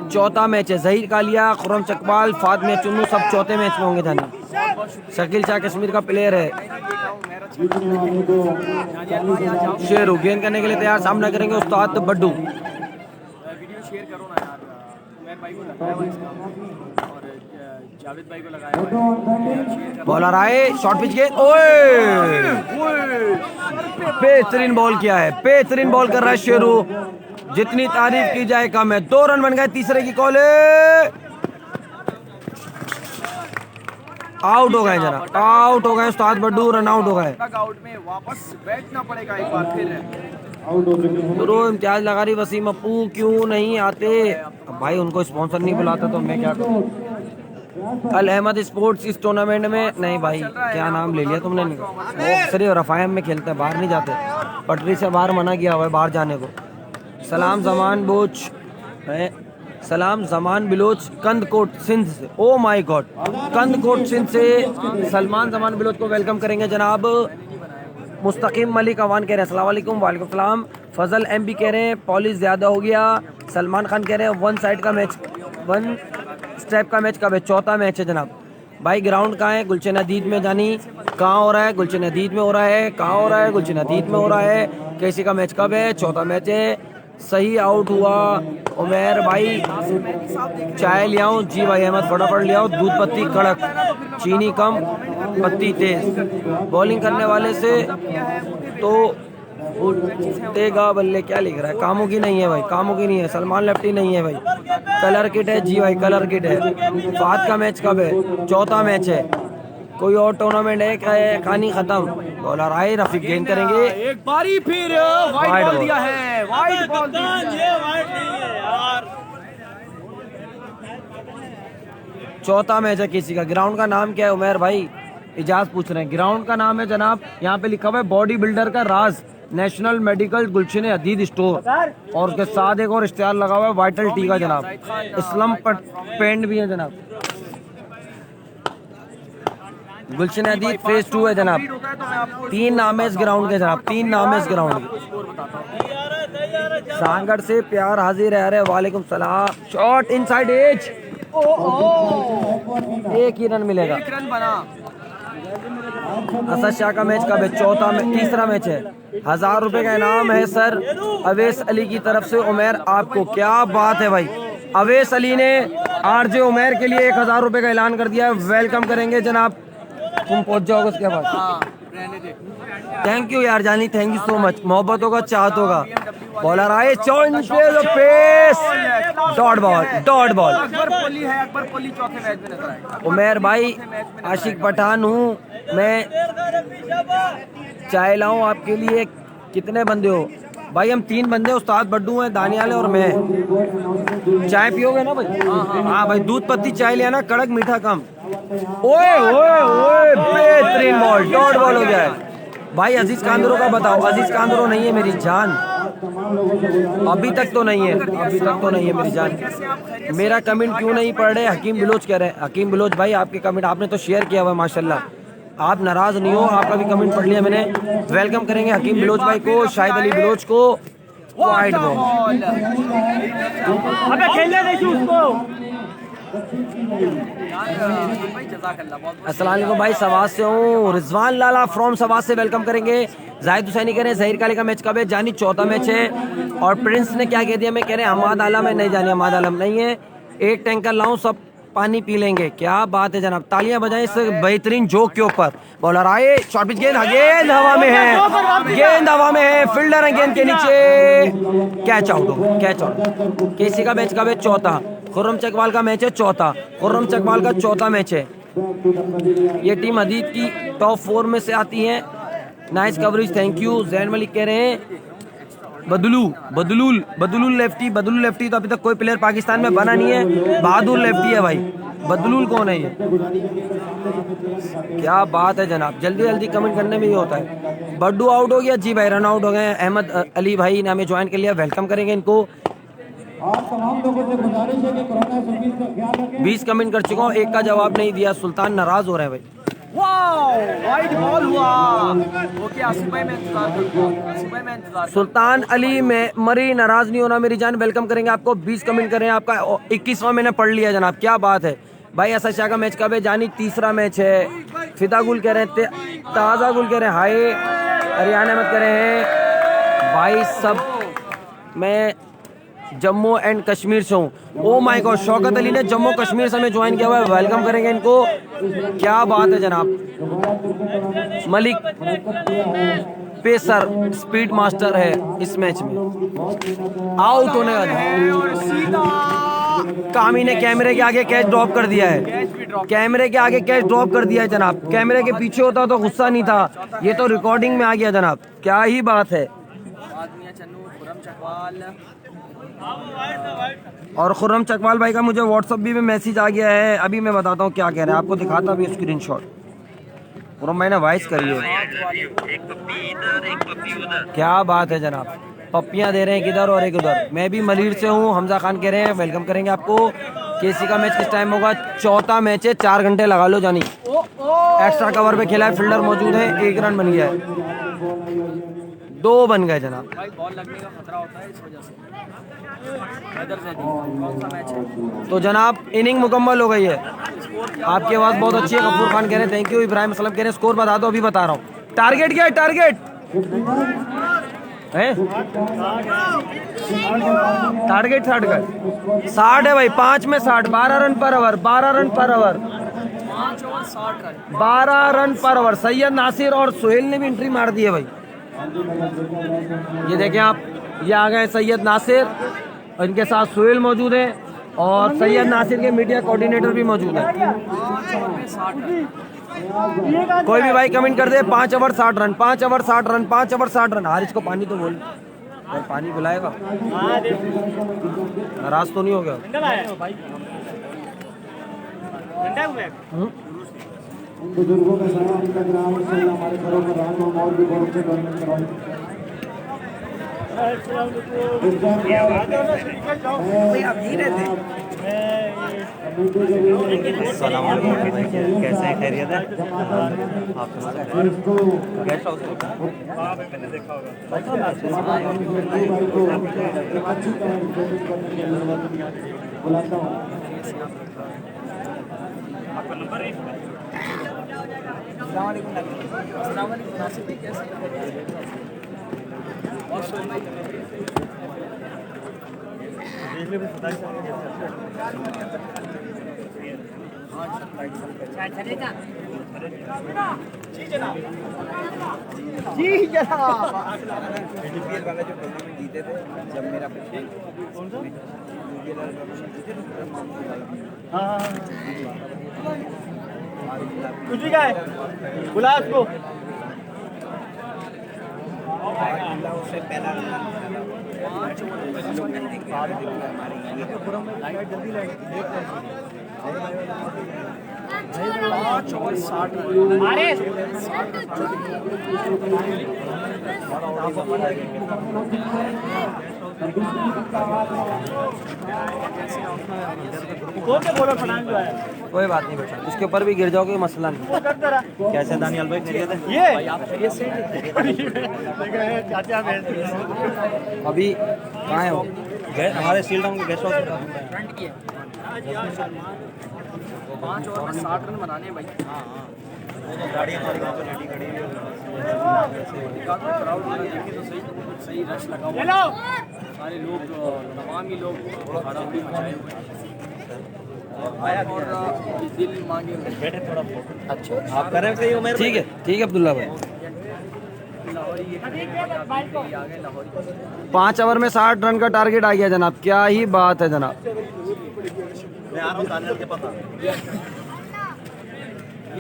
चौथा मैच है। जहीर कालिया, खुर्रम चकवाल, फाद मियां चुन्नू सब चौथे मैच में होंगे जानी। शकील शाह कश्मीर का प्लेयर है। शेरू गेंद करने के लिए तैयार, सामना करेंगे उस्ताद बड्डू। वीडियो शेयर करो ना यार, मैं भाई को लगाया हुआ इसका और जावेद भाई को लगाया हुआ। बॉलर आए, शॉर्ट पिच गेंद, ओए बेहतरीन बॉल किया है, बेहतरीन बॉल कर रहा है शेरू, जितनी तारीफ की जाए कम है। 2 रन बन गए, तीसरे की कॉल है, आउट हो गए जरा, आउट हो गए उस्ताद बड्डू, रन आउट हो गए। आउट में वापस बैठना पड़ेगा एक बार फिर। तो इम्तियाज लगा रही वसीम अप्पू क्यों नहीं आते? अब भाई उनको स्पॉन्सर नहीं बुलाता तो मैं क्या करूं? अल अहमद स्पोर्ट्स इस टूर्नामेंट में नहीं भाई, क्या नाम ले लिया तुमने? वो सिर्फ रफायम में खेलते हैं, बाहर नहीं जाते, पटरी से बाहर मना किया हुआ है बाहर जाने को। सलाम जमान बोच है, सलाम जमान बिलोच कंदकोट सिंध से। Oh my god, Kandhkot Sindh से सलमान जमान बिलोच को वेलकम करेंगे जनाब। मुस्तकीम मलिक अवान कह रहे हैं अस्सलाम वालेकुम। वालेकुम सलाम। फजल एम भी कह रहे हैं पॉलिश ज़्यादा हो गया। सलमान खान कह रहे हैं 1 साइड का मैच, 1 स्टेप का मैच कब है? चौथा मैच है जनाब। भाई ग्राउंड कहाँ है? गुलशन अदीद में जानी। कहाँ हो रहा है? गुलशन अदीद में हो रहा है। कहाँ हो रहा है? गुलशन अदीद में हो रहा है। कैसी का मैच कब है? चौथा मैच है। सही आउट हुआ उमेर भाई। चाय ले आऊँ? जी भाई अहमद फटाफट ले आओ, दूध पत्ती कड़क, चीनी कम, पत्ती तेज बॉलिंग करने वाले से तो तेगा बल्ले क्या लिख रहा है, कामों की नहीं है भाई, कामों की नहीं है, सलमान लेफ्टी नहीं है भाई, कलर किट है जी भाई, कलर किट है। फात का मैच कब है? चौथा मैच है। कोई और टूर्नामेंट है क्या? है कहानी खत्म। बॉलर आए, रफीक गेंद करेंगे, एक बारी फिर वाइड बॉल दिया है, वाइड बॉल दिया है। ये वाइड नहीं है यार। चौथा मैच है किसी का। ग्राउंड का नाम क्या है उमर भाई? इजाज पूछ रहे हैं। ग्राउंड का नाम है जनाब, यहाँ पे लिखा हुआ है बॉडी बिल्डर का राज नेशनल मेडिकल गुलशन हदीद स्टोर, और उसके साथ एक और इश्तिहार लगा हुआ है वाइटल टी का जनाब। इस्लाम पेंट भी है जनाब। गुलशन हदीद फेज 2 है जनाब। 3 नाम है इस ग्राउंड के जनाब, 3 नाम है इस ग्राउंड के। सांगड़ से प्यार हाजिर है। वालेकुम सलाम। शॉट इनसाइड एज, एक ही रन मिलेगा। एक रन बना। असद शाह का मैच कब है? चौथा में, तीसरा मैच है। 1000 रुपए का इनाम है सर अवेश अली की तरफ से उमर आपको। क्या बात है भाई, अवेश अली ने आरजे उमर के लिए 1000 रुपए का ऐलान कर दिया है। वेलकम करेंगे जनाब, तुम पहुंच जाओगे उसके बाद। हाँ, रहने दे। थैंक यू यार जानी, थैंक यू सो मच। मोहब्बतों का चाहतों का। बॉलर आए, pace, dot ball, dot ball. Akbar Kohli है, अकबर कोहली चौथे मैच में नजर आएगा। उमर भाई आशिक पठान हूँ मैं, चाय लाऊं आपके लिए? कितने बंदे हो भाई? हम 3 बंदे, उस्ताद बड्डू हैं, दानियाल है और मैं। चाय पियोगे ना भाई? हाँ भाई, दूध पत्ती चाय लिया ना, कड़क मीठा कम। ओए ओए ओए, बेहतरीन बॉल, डॉट बॉल हो गया है भाई। अजीज कांदरो का बताओ। अजीज कांदरो नहीं है मेरी जान, अभी तक तो नहीं है, अभी तक तो नहीं है मेरी जान। मेरा कमेंट क्यों नहीं पढ़ रहे? हकीम बिलोच कह रहे हैं। हकीम बिलोच भाई आपके कमेंट आपने तो शेयर किया हुआ है माशाल्लाह, आप नाराज नहीं हो, आपका भी कमेंट पढ़ लिया मैंने। वेलकम करेंगे हकीम बिलोच भाई को, शाहिद अली बिलोच को। वाइड बॉल, अबे खेलने देखिए उसको। अस्सलाम वालेकुम भाई, सवाज से हूँ। रिजवान लाला फ्रॉम सवाज से वेलकम करेंगे। जाहिद हुसैनी कह रहे हैं जहीर काले का मैच कब है? जानी चौथा मैच है। और प्रिंस ने क्या कह दिया? मैं कह रहे हैं हमाद आलम है। नहीं जानी, हमाद आलम नहीं है। एक टैंकर लाऊं, सब पानी पी लेंगे। क्या बात है जनाब, तालियां बजाएं इस बेहतरीन जोक के ऊपर। बॉलर आए, शॉर्ट पिच गेंद, गेंद हवा में है, गेंद हवा में है, फील्डर है गेंद के नीचे, कैच आउट हो, कैच आउट। केसी का मैच कब है? चौथा। खुर्रम चकवाल का मैच है चौथा। खुर्रम चकवाल का चौथा मैच है। ये टीम हदीद की टॉप 4 में से आती है। Nice coverage, thank you. Jain Malik कह रहे हैं बदलुल लेफ्टी तो अभी तक कोई प्लेयर पाकिस्तान में बना नहीं है। बहादुर लेफ्टी है भाई, बदलुल कौन है ये? क्या बात है जनाब, जल्दी जल्दी कमेंट करने में ही होता है। बड्डू आउट हो गया जी भाई, रन आउट हो गए। अहमद अली भाई ने हमें ज्वाइन कर लिया, वेलकम करेंगे इनको। और तमाम लोगों से गुजारिश है कि कोरोना सर्विस का ख्याल रखें। 20 कमेंट कर चुका हूँ, एक का जवाब नहीं दिया। सुल्तान नाराज हो रहे हैं भाई। वाओ, वाइड बॉल हुआ। ओके, आसिफ भाई मैं इंतजार करूंगा, आसिफ भाई मैं इंतजार। सुल्तान अली में मरी, नाराज नहीं होना मेरी जान। वेलकम करेंगे आपको। 20 कमेंट करें, आपका 21वां मैंने पढ़ लिया जनाब, क्या बात है भाई। असद शाह का मैच कब है? जानी तीसरा मैच है। फिदा गुल कह रहे हैं, ताज़ा गुल कह रहे हैं हाय। हरियाणा में कह रहे हैं भाई सब, मैं जम्मू एंड कश्मीर से हूँ। ओ माय गॉड, शौकत अली ने जम्मू कश्मीर से हमें ज्वाइन किया हुआ है, वेलकम करेंगे इनको। क्या बात है जनाब। मलिक पेसर स्पीड मास्टर है इस मैच में, आउट होने वाला। कामी ने कैमरे के आगे कैच ड्रॉप कर दिया है, कैमरे के आगे कैच ड्रॉप कर दिया है जनाब। कैमरे के पीछे होता तो गुस्सा नहीं था, ये तो रिकॉर्डिंग में आ गया जनाब, क्या ही बात है। और खुर्रम चकवाल भाई का मुझे व्हाट्सएप भी में मैसेज आ गया है, अभी मैं बताता हूँ क्या कह रहे हैं, आपको दिखाता भी स्क्रीनशॉट। खुर्रम भाई ने वॉइस करी है, क्या बात है जनाब। पप्पियाँ दे रहे हैं किधर और एक उधर। मैं भी मलीर से हूँ, हमजा खान कह रहे हैं वेलकम करेंगे आपको। केसी का मैच किस टाइम होगा? चौथा मैच है, 4 घंटे लगा लो जानी। एक्स्ट्रा कवर पे खेला है, फील्डर मौजूद है, 1 रन बन गया है, 2 बन गए जनाब। भाई बॉल लगने का खतरा होता है इस वजह से। कौन सा मैच है? तो जनाब इनिंग मुकम्मल हो गई है। आपकी आवाज़ बहुत अच्छी है, गफूर खान कह रहे हैं थैंक यू। इब्राहिम असलम कह रहे हैं स्कोर बता दो, अभी बता रहा हूँ। टारगेट क्या है? टारगेट है टारगेट 60 है भाई, 5 में 60, 12 रन पर ओवर, 12 रन पर ओवर। 5 over 60 run. 12 रन पर ओवर। सैयद नासिर और सोहेल ने भी एंट्री मार दी है भाई। ये देखें आप, ये आ गए सैयद नासिर, इनके साथ सोहेल मौजूद है और सैयद नासिर के मीडिया कोऑर्डिनेटर भी मौजूद है। 5 ओवर में 60 रन। कोई भी भाई कमेंट कर दे 5 over 60 run, 5 over 60 run, 5 over 60 run. Haris को पानी तो बोल, और पानी पिलाएगा, नाराज तो नहीं हो गया? उन बुजुर्गों का सलाम, उनका ग्राम हमारे घरों पर राज हो और भी बहुत से गवर्नमेंट कराओ। कैसे हैं, खैरियत है? आप गेस्ट हाउस मैंने देखा होगा। बुलाता हूँ। आपका नंबर है? अस्सलाम वालेकुम नासिर भाई, कैसे हैं? और सोहेल भाई जी जनाब। यूपीएल वाला जो टूर्नामेंट जीते थे, जब मेरा कौन सा यूपीएल वाला टूर्नामेंट जीते थे, कुछ भी क्या है, बुला उसको। उससे पहला 5 ओवर 60 रन। कौन से बॉलर फटांग जो है? कोई बात नहीं बेटा, इसके ऊपर भी गिर जाओगे, मसला नहीं। कैसे दानियाल भाई, खैरियत है? ये भाई आप खैरियत से चाचा अभी कहाँ है वो? हमारे सील टाउन के गेस्ट हाउस फ्रंट की है। 5 ओवर में 60 रन बनाने हैं भाई। गाड़ी हमारी वहाँ पर रेडी खड़ी है। क्राउड वाला देखे तो सही रश लगा हुआ है। सारे लोग, तमामी लोग हड़बड़ी मचाए हुए हैं और दिल मांगे हुए हैं। थोड़ा फोटो। अच्छा, आप कर रहे सही हो मेरे? ठीक है अब्दुल्ला भाई। लाहौरी आ गए लाहौरी। 5 ओवर में 60 रन का टारगेट आ गया जनाब, क्या ही बात है जनाब। मैं आ रहा हूँ दानियाल के पास। ये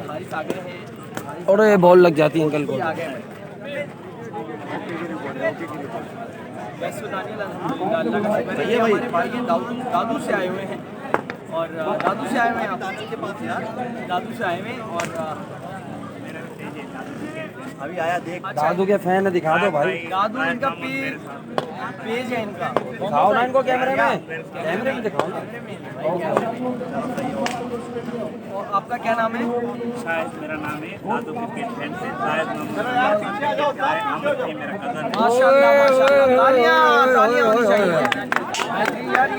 हारिस आ गए हैं। और ये बॉल लग जाती है अंकल को। आ गए भाई। वैसे दानियाल अल्हम्दुलिल्लाह का शुक्र है, ये हमारे भाई हैं, दादू से आए हुए हैं और दादू से आए हुए हैं। आप दादू के पास यार, दादू से आए हुए हैं और अभी आया देख। दादू के फैन है, दिखा दो भाई। दादू इनका पेज है इनका। दिखाओ ना इनको कैमरे में दिखाओ ना। और आपका क्या नाम है? शायद मेरा नाम है दादू क्रिकेट फैन से, शायद मेरा कजन। माशाल्लाह तालियां तालियां होनी चाहिए यार।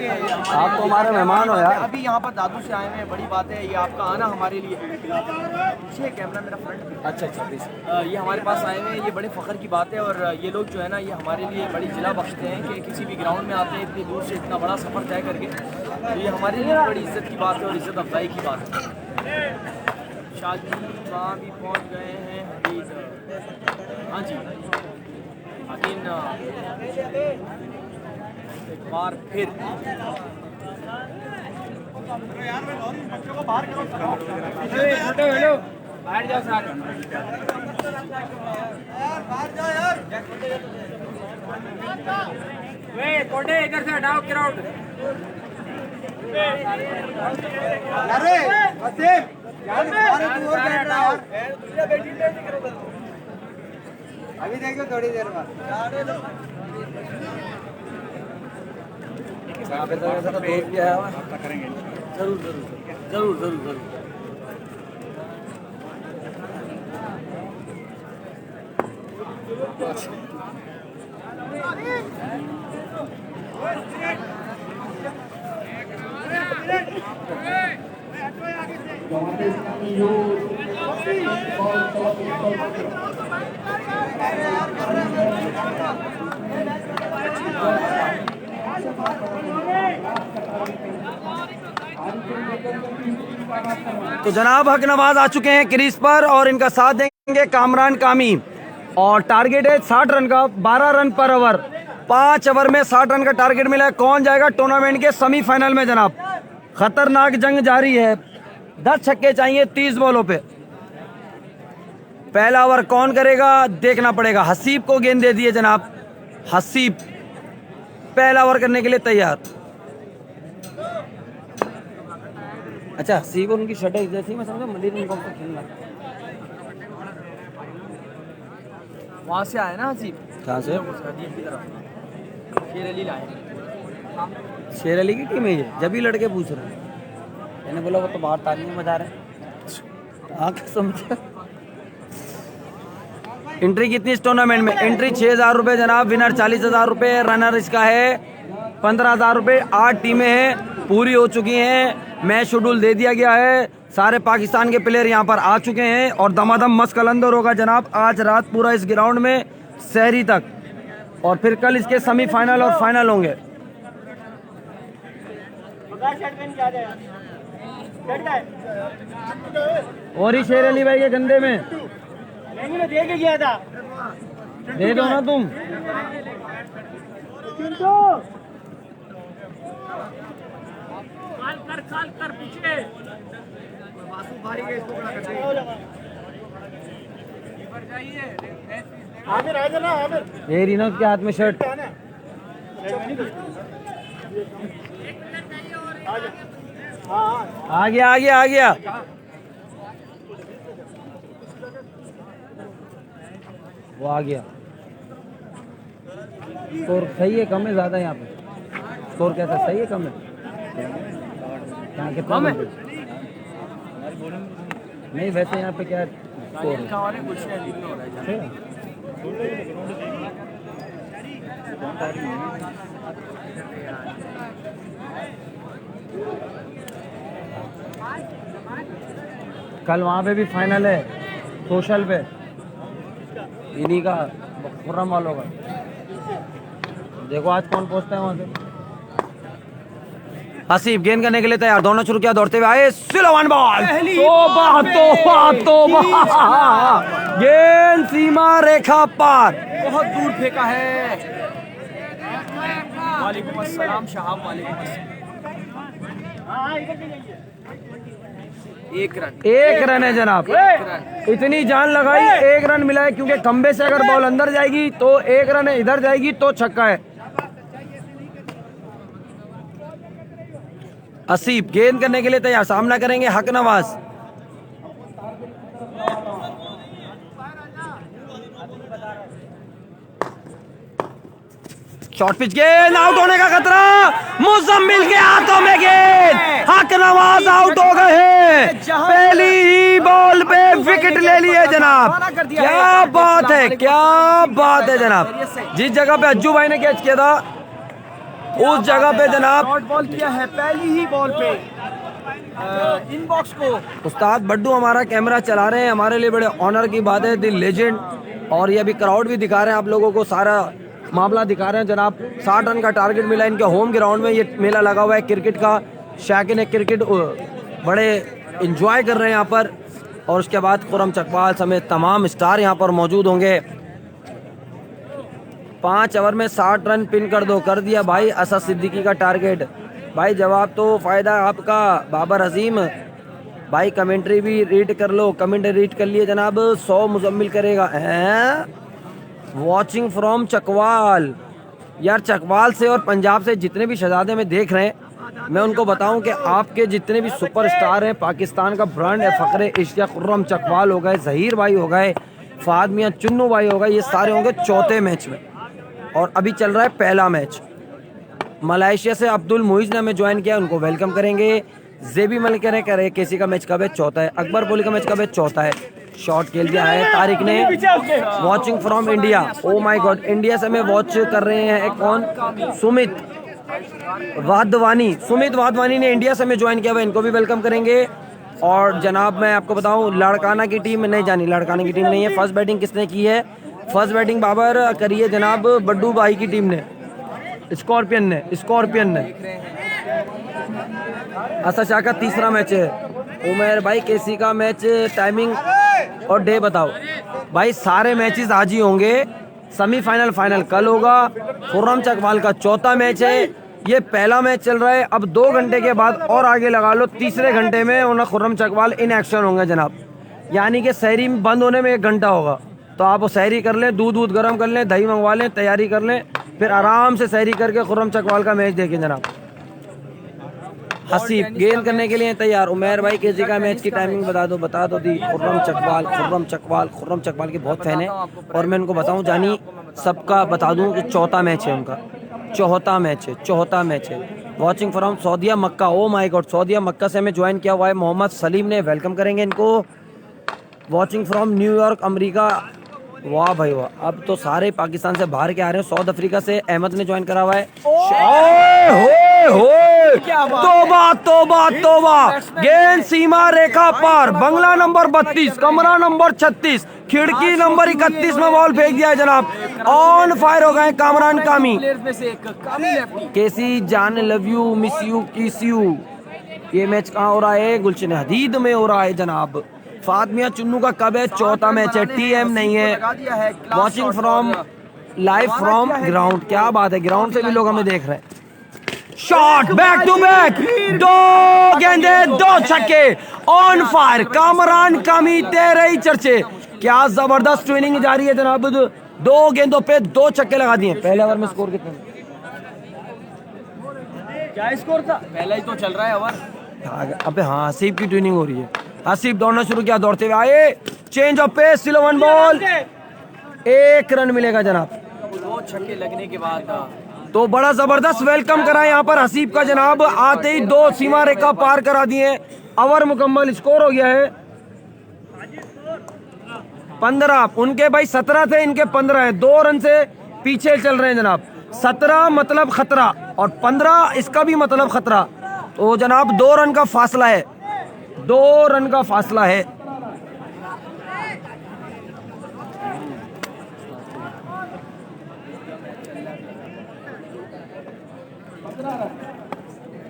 ये आप तो हमारे मेहमान हो यार। अभी यहाँ पर दादू से आए हैं, बड़ी बात है ये आपका आना हमारे लिए। पीछे कैमरा मेरा फ्रंट। अच्छा प्लीज। ये हमारे पास आए हुए हैं, ये बड़े फ़ख्र की बात है और ये लोग जो है ना, ये हमारे लिए बड़ी जिला बख्शते हैं कि किसी भी ग्राउंड में आते हैं इतनी दूर से, इतना बड़ा सफ़र तय करके। तो ये हमारे लिए बड़ी इज़्ज़त की बात है और इज़्ज़त अफजाई की बात है। शादी वहाँ भी पहुँच गए हैं हबीब। हाँ जी, लेकिन एक बार फिर बाहर जाओ सारे। वे कोटे इधर से हटाओ क्राउड। अरे आसिफ यार हटाओ, अभी देखो थोड़ी देर बाद। पे तो ऐसा दोस्त भी आया हुआ है। करेंगे जरूर। तो जनाब हक नवाज आ चुके हैं क्रीज पर और इनका साथ देंगे कामरान कामी। और टारगेट है 60 रन का, 12 रन पर ओवर। 5 ओवर में 60 रन का टारगेट मिला है। कौन जाएगा टूर्नामेंट के सेमीफाइनल में जनाब? खतरनाक जंग जारी है। 10 छक्के चाहिए 30 बॉलों पे। पहला ओवर कौन करेगा देखना पड़ेगा। हसीब को गेंद दे दिए जनाब। हसीब पहला ओवर करने के लिए तैयार। अच्छा हसीब और उनकी शर्ट जैसी मैं समझा मंदिर में खेलना। वहाँ से आए ना हसीब? कहाँ से? हदीब की तरफ शेर अली लाए। शेर अली की टीम है ये? जब ही लड़के पूछ रहे हैं। मैंने बोला वो तो बाहर ताली में बजा रहे हैं। आँख समझा। एंट्री कितनी इस टूर्नामेंट में? एंट्री 6,000 रुपये जनाब। विनर 40,000 रुपये। रनर इसका है 15,000 रुपये। 8 टीमें हैं, पूरी हो चुकी हैं। मैच शेड्यूल दे दिया गया है। सारे पाकिस्तान के प्लेयर यहाँ पर आ चुके हैं और दमादम मस्त कलंदर होगा जनाब आज रात पूरा इस ग्राउंड में शहरी तक। और फिर कल इसके सेमीफाइनल और फाइनल होंगे। और ही शेर अली भाई के गंदे में दे के गया था। दे दो ना तुम। काल कर पीछे। आमिर आ जाना आमिर। ये रीना के हाथ में शर्ट। आ गया आ गया आ गया। वो आ गया। स्कोर सही है कम है ज्यादा? यहाँ पे स्कोर कैसा? सही है कम है? यहाँ कितना कम है? नहीं वैसे यहाँ पे क्या स्कोर है? कल वहाँ पे भी फाइनल है सोशल पे इन्हीं का खुर्रम वालों का। देखो आज कौन पहुंचता है वहां से। हसीब गेंद करने के लिए तैयार। दोनों शुरू किया, दौड़ते हुए आए। सिलोवन बॉल। तोबा तोबा तोबा। गेंद सीमा रेखा पार। बहुत दूर फेंका है। वालेकुम अस्सलाम शहाब। वालेकुम अस्सलाम। एक रन है जनाब। इतनी जान लगाई, 1 रन मिला है क्योंकि खंबे से अगर बॉल अंदर जाएगी तो 1 रन है, इधर जाएगी तो छक्का है। हसीब गेंद करने के लिए तैयार। सामना करेंगे हक नवाज। शॉर्ट पिच गेंद, आउट होने का खतरा। मुजम्मिल के हाथों में गेंद। हक नवाज आउट हो गए हैं। पहली ही बॉल पे विकेट ले लिए जनाब। क्या बात है, क्या बात है जनाब। जिस जगह पे अज्जू भाई ने कैच किया था उस जगह पे जनाब शॉर्ट बॉल किया है पहली ही बॉल पे इनबॉक्स को। उस्ताद बड्डू हमारा कैमरा चला रहे हैं, हमारे लिए बड़े ऑनर की बात है। The legend. और ये अभी क्राउड भी दिखा रहे हैं आप लोगों को, सारा मामला दिखा रहे हैं जनाब। 60 रन का टारगेट मिला इनके होम ग्राउंड में। ये मेला लगा हुआ है क्रिकेट का। शाकिन ने क्रिकेट बड़े इंजॉय कर रहे हैं यहाँ पर। और उसके बाद खुर्रम चकवाल समेत तमाम स्टार यहाँ पर मौजूद होंगे। 5 ओवर में 60 रन पिन कर दो। कर दिया भाई असद सिद्दीकी का टारगेट। भाई जवाब तो फ़ायदा आपका बाबर अजीम भाई। कमेंट्री भी रीड कर लो। कमेंट रीड कर लिए जनाब। 100 मुजम्मिल करेगा हैं। Watching from Chakwal. यार चकवाल से और पंजाब से जितने भी शहजादे में देख रहे हैं, मैं उनको बताऊं कि आपके जितने भी सुपरस्टार हैं, पाकिस्तान का ब्रांड है, फ़ख्रे एशिया, खुर्रम चकवाल हो गए, ज़हीर भाई हो गए, फ़ाद मियां चुन्नू भाई हो गए, ये सारे होंगे चौथे मैच में। और अभी चल रहा है पहला मैच। मलेशिया से अब्दुल मुइज़ ने हमें ज्वाइन किया, उनको वेलकम करेंगे। जेबी मलिक ने करे केसी का मैच कब है? चौथा है। अकबर बोली का मैच कब है? चौथा है। शॉट खेल दिया है तारिक ने। Watching from India. O my God, India से हमें वॉच कर रहे हैं एक कौन? सुमित वाधवानी। सुमित वाधवानी ने इंडिया से हमें ज्वाइन किया हुआ, इनको भी वेलकम करेंगे। और जनाब मैं आपको बताऊं लाड़काना की टीम नहीं जानी, लाड़काना की टीम नहीं है। फर्स्ट बैटिंग किसने की है? फर्स्ट बैटिंग बाबर करी है जनाब बड्डू भाई की टीम ने, स्कॉर्पियन ने। असद शाह का तीसरा मैच है। उमेर भाई केसी का मैच टाइमिंग और डे बताओ भाई। सारे मैचेस आज ही होंगे। सेमीफाइनल फाइनल कल होगा। खुर्रम चकवाल का चौथा मैच है। ये पहला मैच चल रहा है। अब 2 घंटे के बाद और आगे लगा लो, तीसरे घंटे में उन्हें खुर्रम चकवाल इन एक्शन होंगे जनाब। यानी कि सहरी बंद होने में 1 घंटा होगा। तो आप वो सहरी कर लें, दूध गर्म कर लें, दही मंगवा लें, तैयारी कर लें, फिर आराम से सहरी करके खुर्रम चकवाल का मैच देखें जनाब। हसीब गेंद करने के लिए तैयार। उमेर भाई केसी का मैच की टाइमिंग बता दो दी। खुर्रम चकवाल के बहुत फैन है और मैं उनको बताऊं जानी सबका बता दूं कि चौथा मैच है उनका। चौथा मैच है। Watching from Saudia Makkah. Oh my god, Saudia Makkah से हमें ज्वाइन किया हुआ है मोहम्मद सलीम ने। वेलकम करेंगे इनको। Watching from New York America. वाह भाई वाह, अब तो सारे पाकिस्तान से बाहर के आ रहे हैं। साउथ अफ्रीका से अहमद ने ज्वाइन करा हुआ है। तोबा गेंद सीमा रेखा पार। बंगला नंबर 32, कमरा नंबर 36, खिड़की नंबर 31 में बॉल फेंक दिया है जनाब। ऑन फायर हो गए कामरान कामी। केसी जान लव यू मिस यू किस यू। ये मैच कहाँ हो रहा है? गुलशन हदीद में हो रहा है जनाब। फातमिया चुन्नू का कब है? चौथा मैच है। टीएम नहीं है। Watching from live from ground. क्या बात है, ग्राउंड से भी लोग हमें देख रहे हैं। शॉट बैक टू बैक, 2 गेंदे 2 छक्के। ऑन फायर कामरान कामी, तेरे ही चर्चे। क्या जबरदस्त ट्रेनिंग जारी है जनाब। 2 गेंदों पे 2 छक्के लगा दिए। पहले ओवर में स्कोर कितना? क्या स्कोर था? पहला ही तो चल रहा है ओवर। अबे हाँ, हसीब की ट्रेनिंग हो रही है। हसीब दौड़ना शुरू किया, दौड़ते हुए आए। Change of pace, slow 1 ball, 1 run मिलेगा जनाब। 2 छक्के लगने के बाद तो बड़ा जबरदस्त वेलकम करा यहाँ पर हसीब का जनाब। आते ही 2 सीमा रेखा पार करा दिए। ओवर मुकम्मल, स्कोर हो गया है 15। उनके भाई 17 थे, इनके 15 है। 2 रन से पीछे चल रहे हैं जनाब। 17 मतलब खतरा और 15 इसका भी मतलब खतरा। तो जनाब 2 रन का फासला है। 2 रन का फासला है।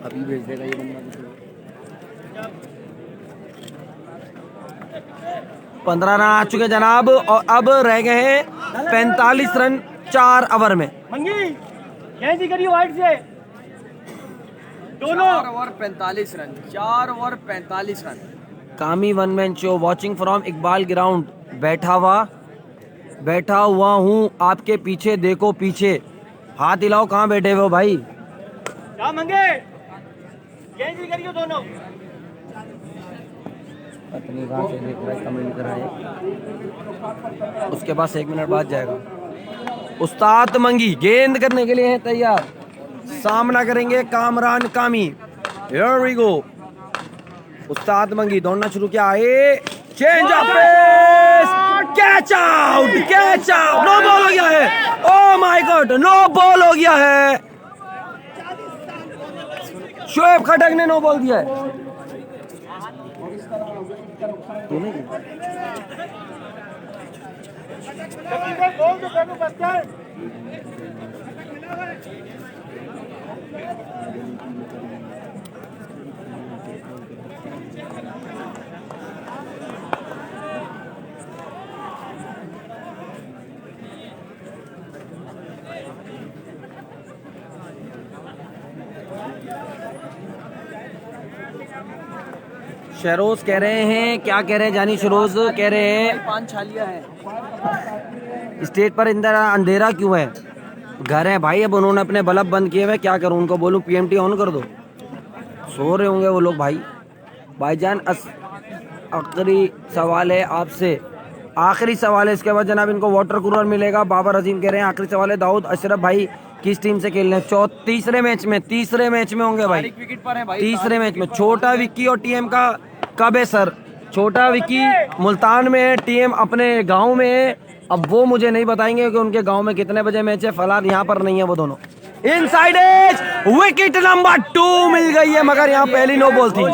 अभी भेज देगा ये बंदा। 15 रन आ चुके जनाब और अब रह गए हैं 45 रन 4 ओवर में। मंगी यहीं से करिए वाइट से दोनों। 4 ओवर 45 रन, 4 ओवर 45 रन। कामी one man show. Watching from Iqbal ground. बैठा हुआ हूँ आपके पीछे, देखो पीछे। हाथ हिलाओ, कहाँ बैठे हुए हो भाई? क्या मंगे यहीं से करिए दोनों। पत्नी कहाँ से देख रहा है, कमेंट कर रहा है। उसके पास 1 मिनट बाद जाएगा। उस्ताद मंगी गेंद करने के लिए है तैयार। सामना करेंगे Kamran Kami. Here we go. Ustad Mangi दौड़ना शुरू किया है। Change of pace, catch out, no ball हो गया है। Oh my god, no ball हो गया है। शोएब खटक ने नो बॉल दिया है। शरोज कह रहे हैं, क्या कह रहे हैं जानी? शरोज कह रहे हैं 5 छालियां हैं। स्टेज पर अंधेरा क्यों है? घर है भाई। अब उन्होंने अपने बल्ब बंद किए हुए, क्या करूं? उनको बोलूं पीएमटी ऑन कर दो? सो रहे होंगे वो लोग भाई। भाईजान आखिरी सवाल है आपसे, आखिरी सवाल है। इसके बाद जनाब इनको वाटर कूलर मिलेगा। बाबर अजीम कह रहे हैं आखिरी सवाल है। दाऊद अशरफ भाई किस टीम से खेल रहे हैं? तीसरे मैच में होंगे भाई। विकेट पर है भाई। तीसरे मैच में छोटा विक्की और टीएम का कब है सर? छोटा विक्की मुल्तान में है, टीएम अपने गांव में है। अब वो मुझे नहीं बताएंगे कि उनके गांव में कितने बजे मैच है। फिलहाल यहाँ पर नहीं है वो दोनों। इनसाइड एज, विकेट नंबर 2 मिल गई है, मगर यहाँ पहली नो बॉल थी।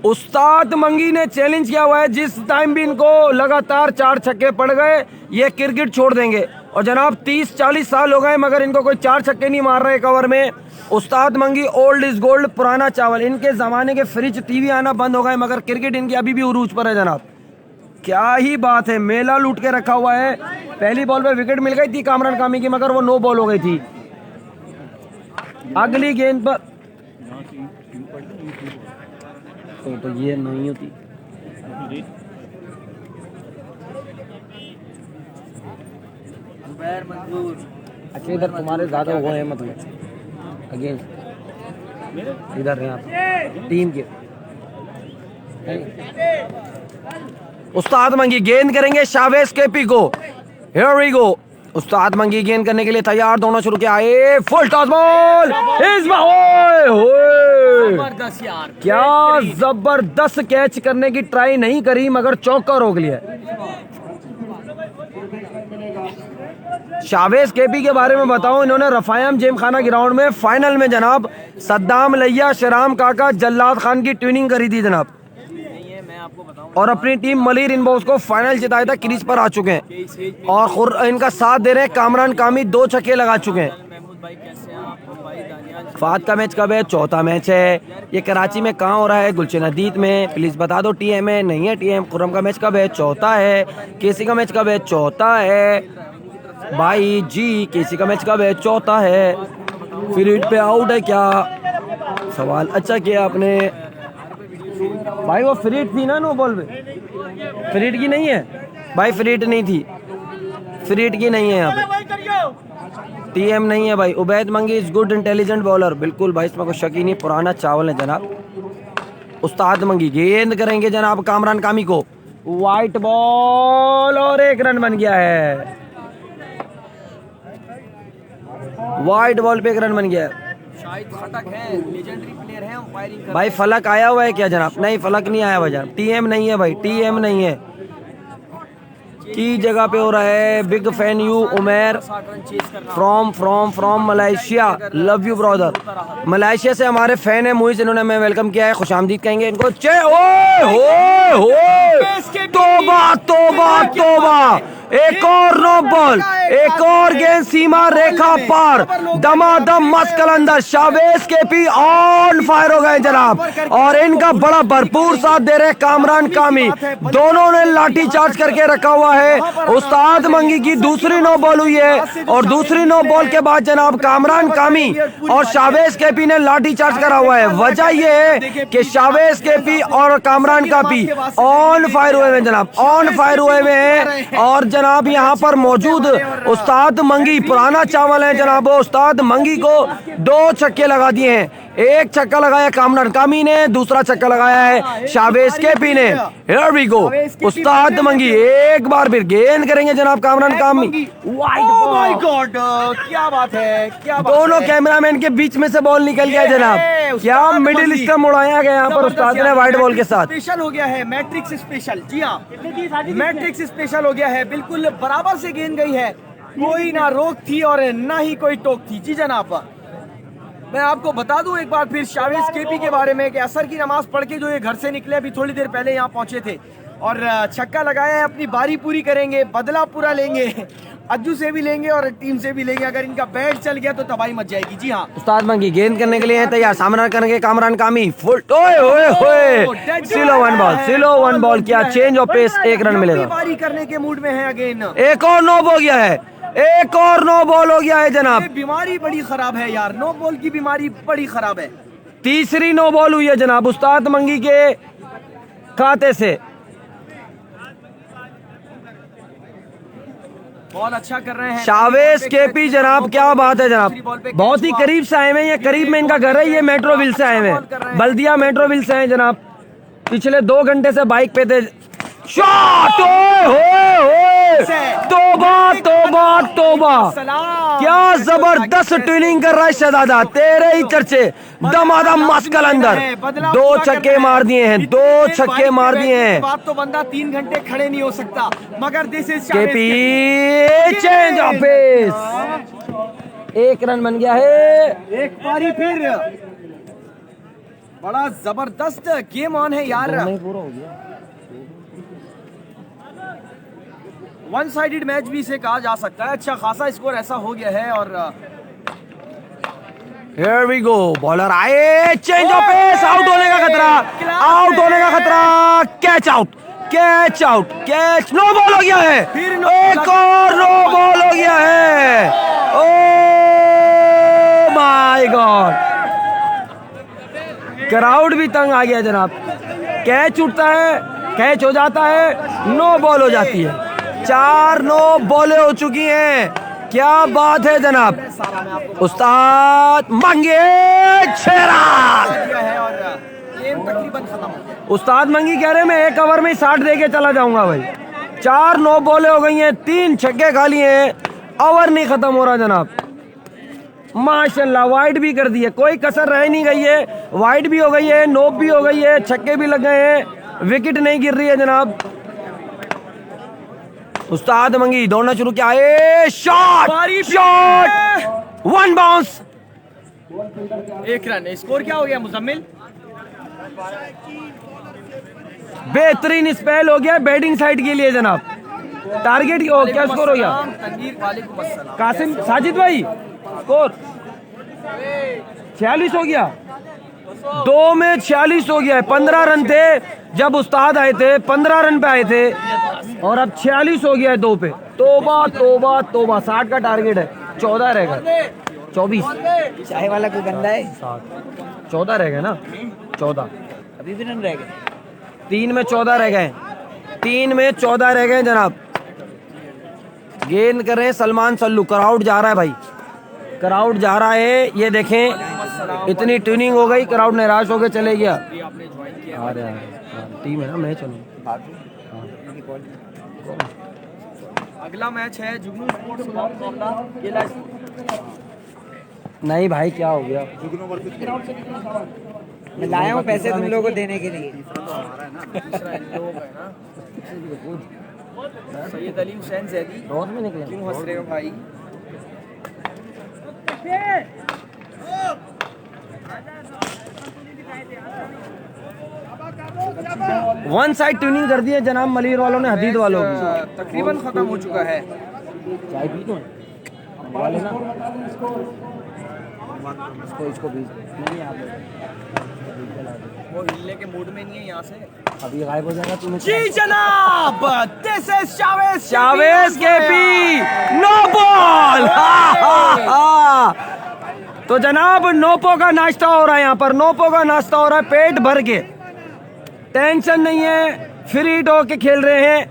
उस्ताद मंगी ने चैलेंज किया हुआ है, जिस टाइम भी इनको लगातार 4 छक्के पड़ गए ये क्रिकेट छोड़ देंगे। और जनाब 30-40 साल हो गए मगर इनको कोई 4 छक्के नहीं मार रहे कवर में। उस्ताद मंगी ओल्ड इज गोल्ड, पुराना चावल। इनके ज़माने के फ्रिज टीवी आना बंद हो गए मगर क्रिकेट इनकी अभी भी उरूज पर है जनाब। क्या ही बात है, मेला लूट के रखा हुआ है। पहली बॉल पे विकेट मिल गई थी कामरान कामी की मगर वो नो बॉल हो गई थी। अगली गेंद पर तो ये नहीं होती। जुबैर मंजूर अच्छा इधर तुम्हारे ज्यादा वो है मतलब अगेंस्ट इधर यहाँ टीम के। उस्ताद मंगी गेंद करेंगे शावेज केपी को। Here we go. Ustad Mangi गेंद करने के लिए तैयार, दोनों शुरू किया। ए फुल टॉस बॉल इस जबरदस्त यार, क्या जबरदस्त कैच करने की ट्राई नहीं करी मगर चौका रोक लिया। शावेज केपी के बारे में बताऊं, इन्होंने रफायम जेमखाना ग्राउंड में फाइनल में जनाब सद्दाम लैया, शराम काका, जल्लाद खान की ट्यूनिंग करी थी जनाब। मैं आपको बताऊं और अपनी टीम मलिर इनबॉक्स को फाइनल जिताया था, क्रीज पर आ चुके हैं और इनका साथ दे रहे हैं कामरान कामी, 2 छक्के लगा चुके हैं। महमूद भाई कैसे हैं आप? भाई दानियाल फात का मैच कब है? चौथा मैच है। ये कराची में कहाँ हो रहा है? गुलशन अदीद में। प्लीज बता दो टीएम है नहीं है? टीएम खुर्रम का मैच कब है? चौथा है। केसी का मैच कब है? चौथा है भाई जी। केसी का मैच कब है? चौथा है। फिर हिट पे आउट है क्या? सवाल अच्छा किया आपने भाई। वो फ्री हिट थी ना नो बॉल पे? फ्री हिट की नहीं है भाई, फ्री हिट नहीं थी, फ्री हिट की नहीं है यहाँ पे। टीएम नहीं है भाई। उबैद मंगी इज गुड इंटेलिजेंट बॉलर, बिल्कुल भाई इसमें कोई शक ही नहीं, पुराना चावल है जनाब। उस्ताद मंगी गेंद करेंगे जनाब कामरान कामी को। वाइट बॉल और 1 रन बन गया है। वाइट बॉल पे 1 रन बन गया है। शाहिद खटक है, लेजेंडरी प्लेयर है, अंपायरिंग भाई फलक आया हुआ है क्या जनाब? नहीं फलक नहीं आया हुआ जनाब। टीएम नहीं है भाई, टीएम नहीं है। की जगह पे हो रहा है। Big fan you Umer from Malaysia, love you brother. Malaysia से हमारे फैन है मुइज, इन्होंने हमें वेलकम किया है, खुशामदीद कहेंगे इनको। तोबा तोबा तोबा, एक और नो बॉल, एक और गेंद सीमा रेखा पार, दमादम मस्त कलंदर। शावेज केपी ऑन फायर हो गए जनाब और इनका बड़ा भरपूर साथ दे रहे कामरान कामी। दोनों ने लाठी चार्ज करके रखा हुआ है। उस्ताद मंगी की दूसरी नो बॉल हुई है और दूसरी नो बॉल के बाद जनाब कामरान कामी और शावेज केपी ने लाठी चार्ज करा हुआ है। वजह यह है कि शावेज केपी और कामरान कामी ऑन फायर हुए हैं जनाब, ऑन फायर हुए हैं। और जनाब यहाँ पर मौजूद उस्ताद मंगी पुराना चावल है जनाब। उस्ताद मंगी को 2 छक्के लगा दिए हैं। 1 छक्का लगाया कामरान कामी ने, दूसरा छक्का लगाया है शावेज केपी ने। Here we go. Ustad Mangi एक बार फिर गेंद करेंगे जनाब कामरान कामी। ओह माय गॉड, क्या बात है, क्या बात दोनों है। कैमरामैन के बीच में से बॉल निकल गया जनाब। क्या मिडिल स्टंप उड़ाया गया यहाँ पर उस्ताद ने व्हाइट बॉल के साथ। स्पेशल हो गया है, मैट्रिक्स स्पेशल। जी हाँ, मैट्रिक्स स्पेशल हो गया है। बिल्कुल बराबर से गेंद गई है, कोई ना रोक थी और ना ही कोई टोक थी। जी जनाब, मैं आपको बता दूं एक बार फिर शावेज केपी के बारे में कि असर की नमाज पढ़ के जो ये घर से निकले, अभी थोड़ी देर पहले यहाँ पहुंचे थे और छक्का लगाया है। अपनी बारी पूरी करेंगे, बदला पूरा लेंगे, अज्जू से भी लेंगे और टीम से भी लेंगे। अगर इनका बैट चल गया तो तबाही मच जाएगी। जी हाँ, उस्ताद मंगी गेंद करने के लिए है तैयार, सामना करेंगे कामरान कामी। फुल ओए ओए ओए, सिलो 1 बॉल, सिलो 1 बॉल। क्या चेंज ऑफ पेस, 1 रन मिलेगा। बारी करने के मूड में है अगेन। एक और नो हो गया है, एक और नो बॉल हो गया है जनाब। बीमारी बड़ी खराब है यार, नो बॉल की बीमारी बड़ी खराब है। तीसरी नो बॉल हुई है जनाब उस्ताद मंगी के खाते से। बॉल अच्छा कर रहे हैं शावेज केपी जनाब, क्या बात है जनाब। बहुत ही करीब से आए हुए हैं, ये करीब में इनका घर है। ये मेट्रोविल से आए हुए हैं, बल्दिया मेट्रोविल से हैं जनाब। पिछले 2 घंटे से बाइक पे थे। शॉट, तोबा तोबा तोबा, क्या जबरदस्त ट्यूनिंग कर रहा है शहजादा। तेरे ही चर्चे, दमादम मस्त कलंदर। 2 छक्के मार दिए हैं, 2 छक्के मार दिए हैं। बात तो बंदा 3 घंटे खड़े नहीं हो सकता, मगर this is KP change of pace. 1 run बन गया है। एक बारी फिर बड़ा जबरदस्त गेम ऑन है यार। वन साइडेड मैच भी इसे कहा जा सकता है। अच्छा खासा स्कोर ऐसा हो गया है और Here we go, बॉलर आए, चेंज ऑफ पेस, आउट होने का खतरा, आउट होने का खतरा, catch out, catch out, catch, no ball हो गया है, एक और नो बॉल हो गया है। ओह माय गॉड, क्राउड भी तंग आ गया जनाब। कैच उठता है, कैच हो जाता है, नो बॉल हो जाती है। 4 नो बॉलें हो चुकी हैं। क्या बात है जनाब। उस्ताद मंगे 6 रन, है और गेम तकरीबन खत्म हो गया। उस्ताद मंगी कह रहे मैं 1 ओवर में 60 दे के चला जाऊंगा भाई। 4 नो बॉलें हो गई हैं, 3 छक्के खाली हैं, ओवर नहीं खत्म हो रहा जनाब। माशाल्लाह वाइड भी कर दी है, कोई कसर रह नहीं गई है, वाइड भी हो गई है, नोब भी हो गई है, छक्के भी लग गए हैं, विकेट नहीं गिर रही है जनाब। उस्ताद मंगी दौड़ना शुरू किया, shot, shot, 1 bounce, 1 run. Score क्या हो गया मुजम्मिल? बेहतरीन स्पेल हो गया बैटिंग साइड के लिए जनाब। टारगेट क्या स्कोर हो गया? तनवीर वालेकुम अस्सलाम। कासिम साजिद भाई स्कोर 46 हो गया, 2 में 46 हो गया है। 15 रन थे जब उस्ताद आए थे, 15 रन पे आए थे और अब 46 हो गया है 2 पे। तोबा तोबा तोबा, 60 का टारगेट है, 14 रहेगा, 24 चाय वाला कोई बंदा है? 14 रह गए ना, 14 अभी भी रन रह गए। 3 में 14 रह गए, 3 में 14 रह गए जनाब। गेंद कर रहे हैं सलमान सल्लू, क्राउड जा रहा है भाई, क्राउड जा रहा है। ये देखें इतनी ट्यूनिंग हो गई, क्राउड निराश होकर चले गया। आपने ज्वाइन किया। आ रहा है, टीम है ना, मैं चलूँ। अगला मैच है जुगनू स्पोर्ट्स क्लब केला। नहीं भाई क्या हो गया? मैं लाया हूँ पैसे तुम लोगों को देने के लिए। सैयद अली हुसैन जैदी, रोज में निकले क्यों हंस रहे हो भाई? वन साइड ट्यूनिंग कर दी है जनाब मलिर वालों ने, हदीद वालों की। तकरीबन खत्म हो चुका है। चाय पी तो वाले ना इसको भी नहीं आप वो हिलने के मूड में नहीं है यहाँ से। अभी गायब हो जाएगा तुम्हें। जी जनाब, this is Shavez Chavez KP, no ball. तो जनाब नोपो का नाश्ता हो रहा है यहाँ पर, नोपो का नाश्ता हो रहा है पेट भर के, टेंशन नहीं है, फ्री हिट होके खेल रहे हैं।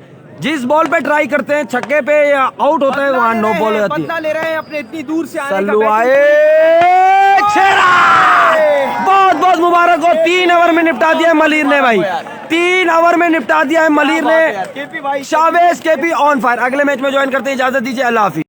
जिस बॉल पे ट्राई करते हैं छक्के पे या आउट होता है वहां नो बॉल हो जाती है। बदला ले रहे हैं अपने इतनी दूर से आने का। सल्लू आए, 6 रन, बहुत बहुत मुबारक हो। 3 ओवर में निपटा दिया है मलिर ने भाई, 3 ओवर में निपटा दिया है मलिर ने। केपी भाई, शावेज केपी ऑन फायर। अगले मैच में ज्वाइन करते हैं, इजाजत दीजिए, अल्लाह हाफिज।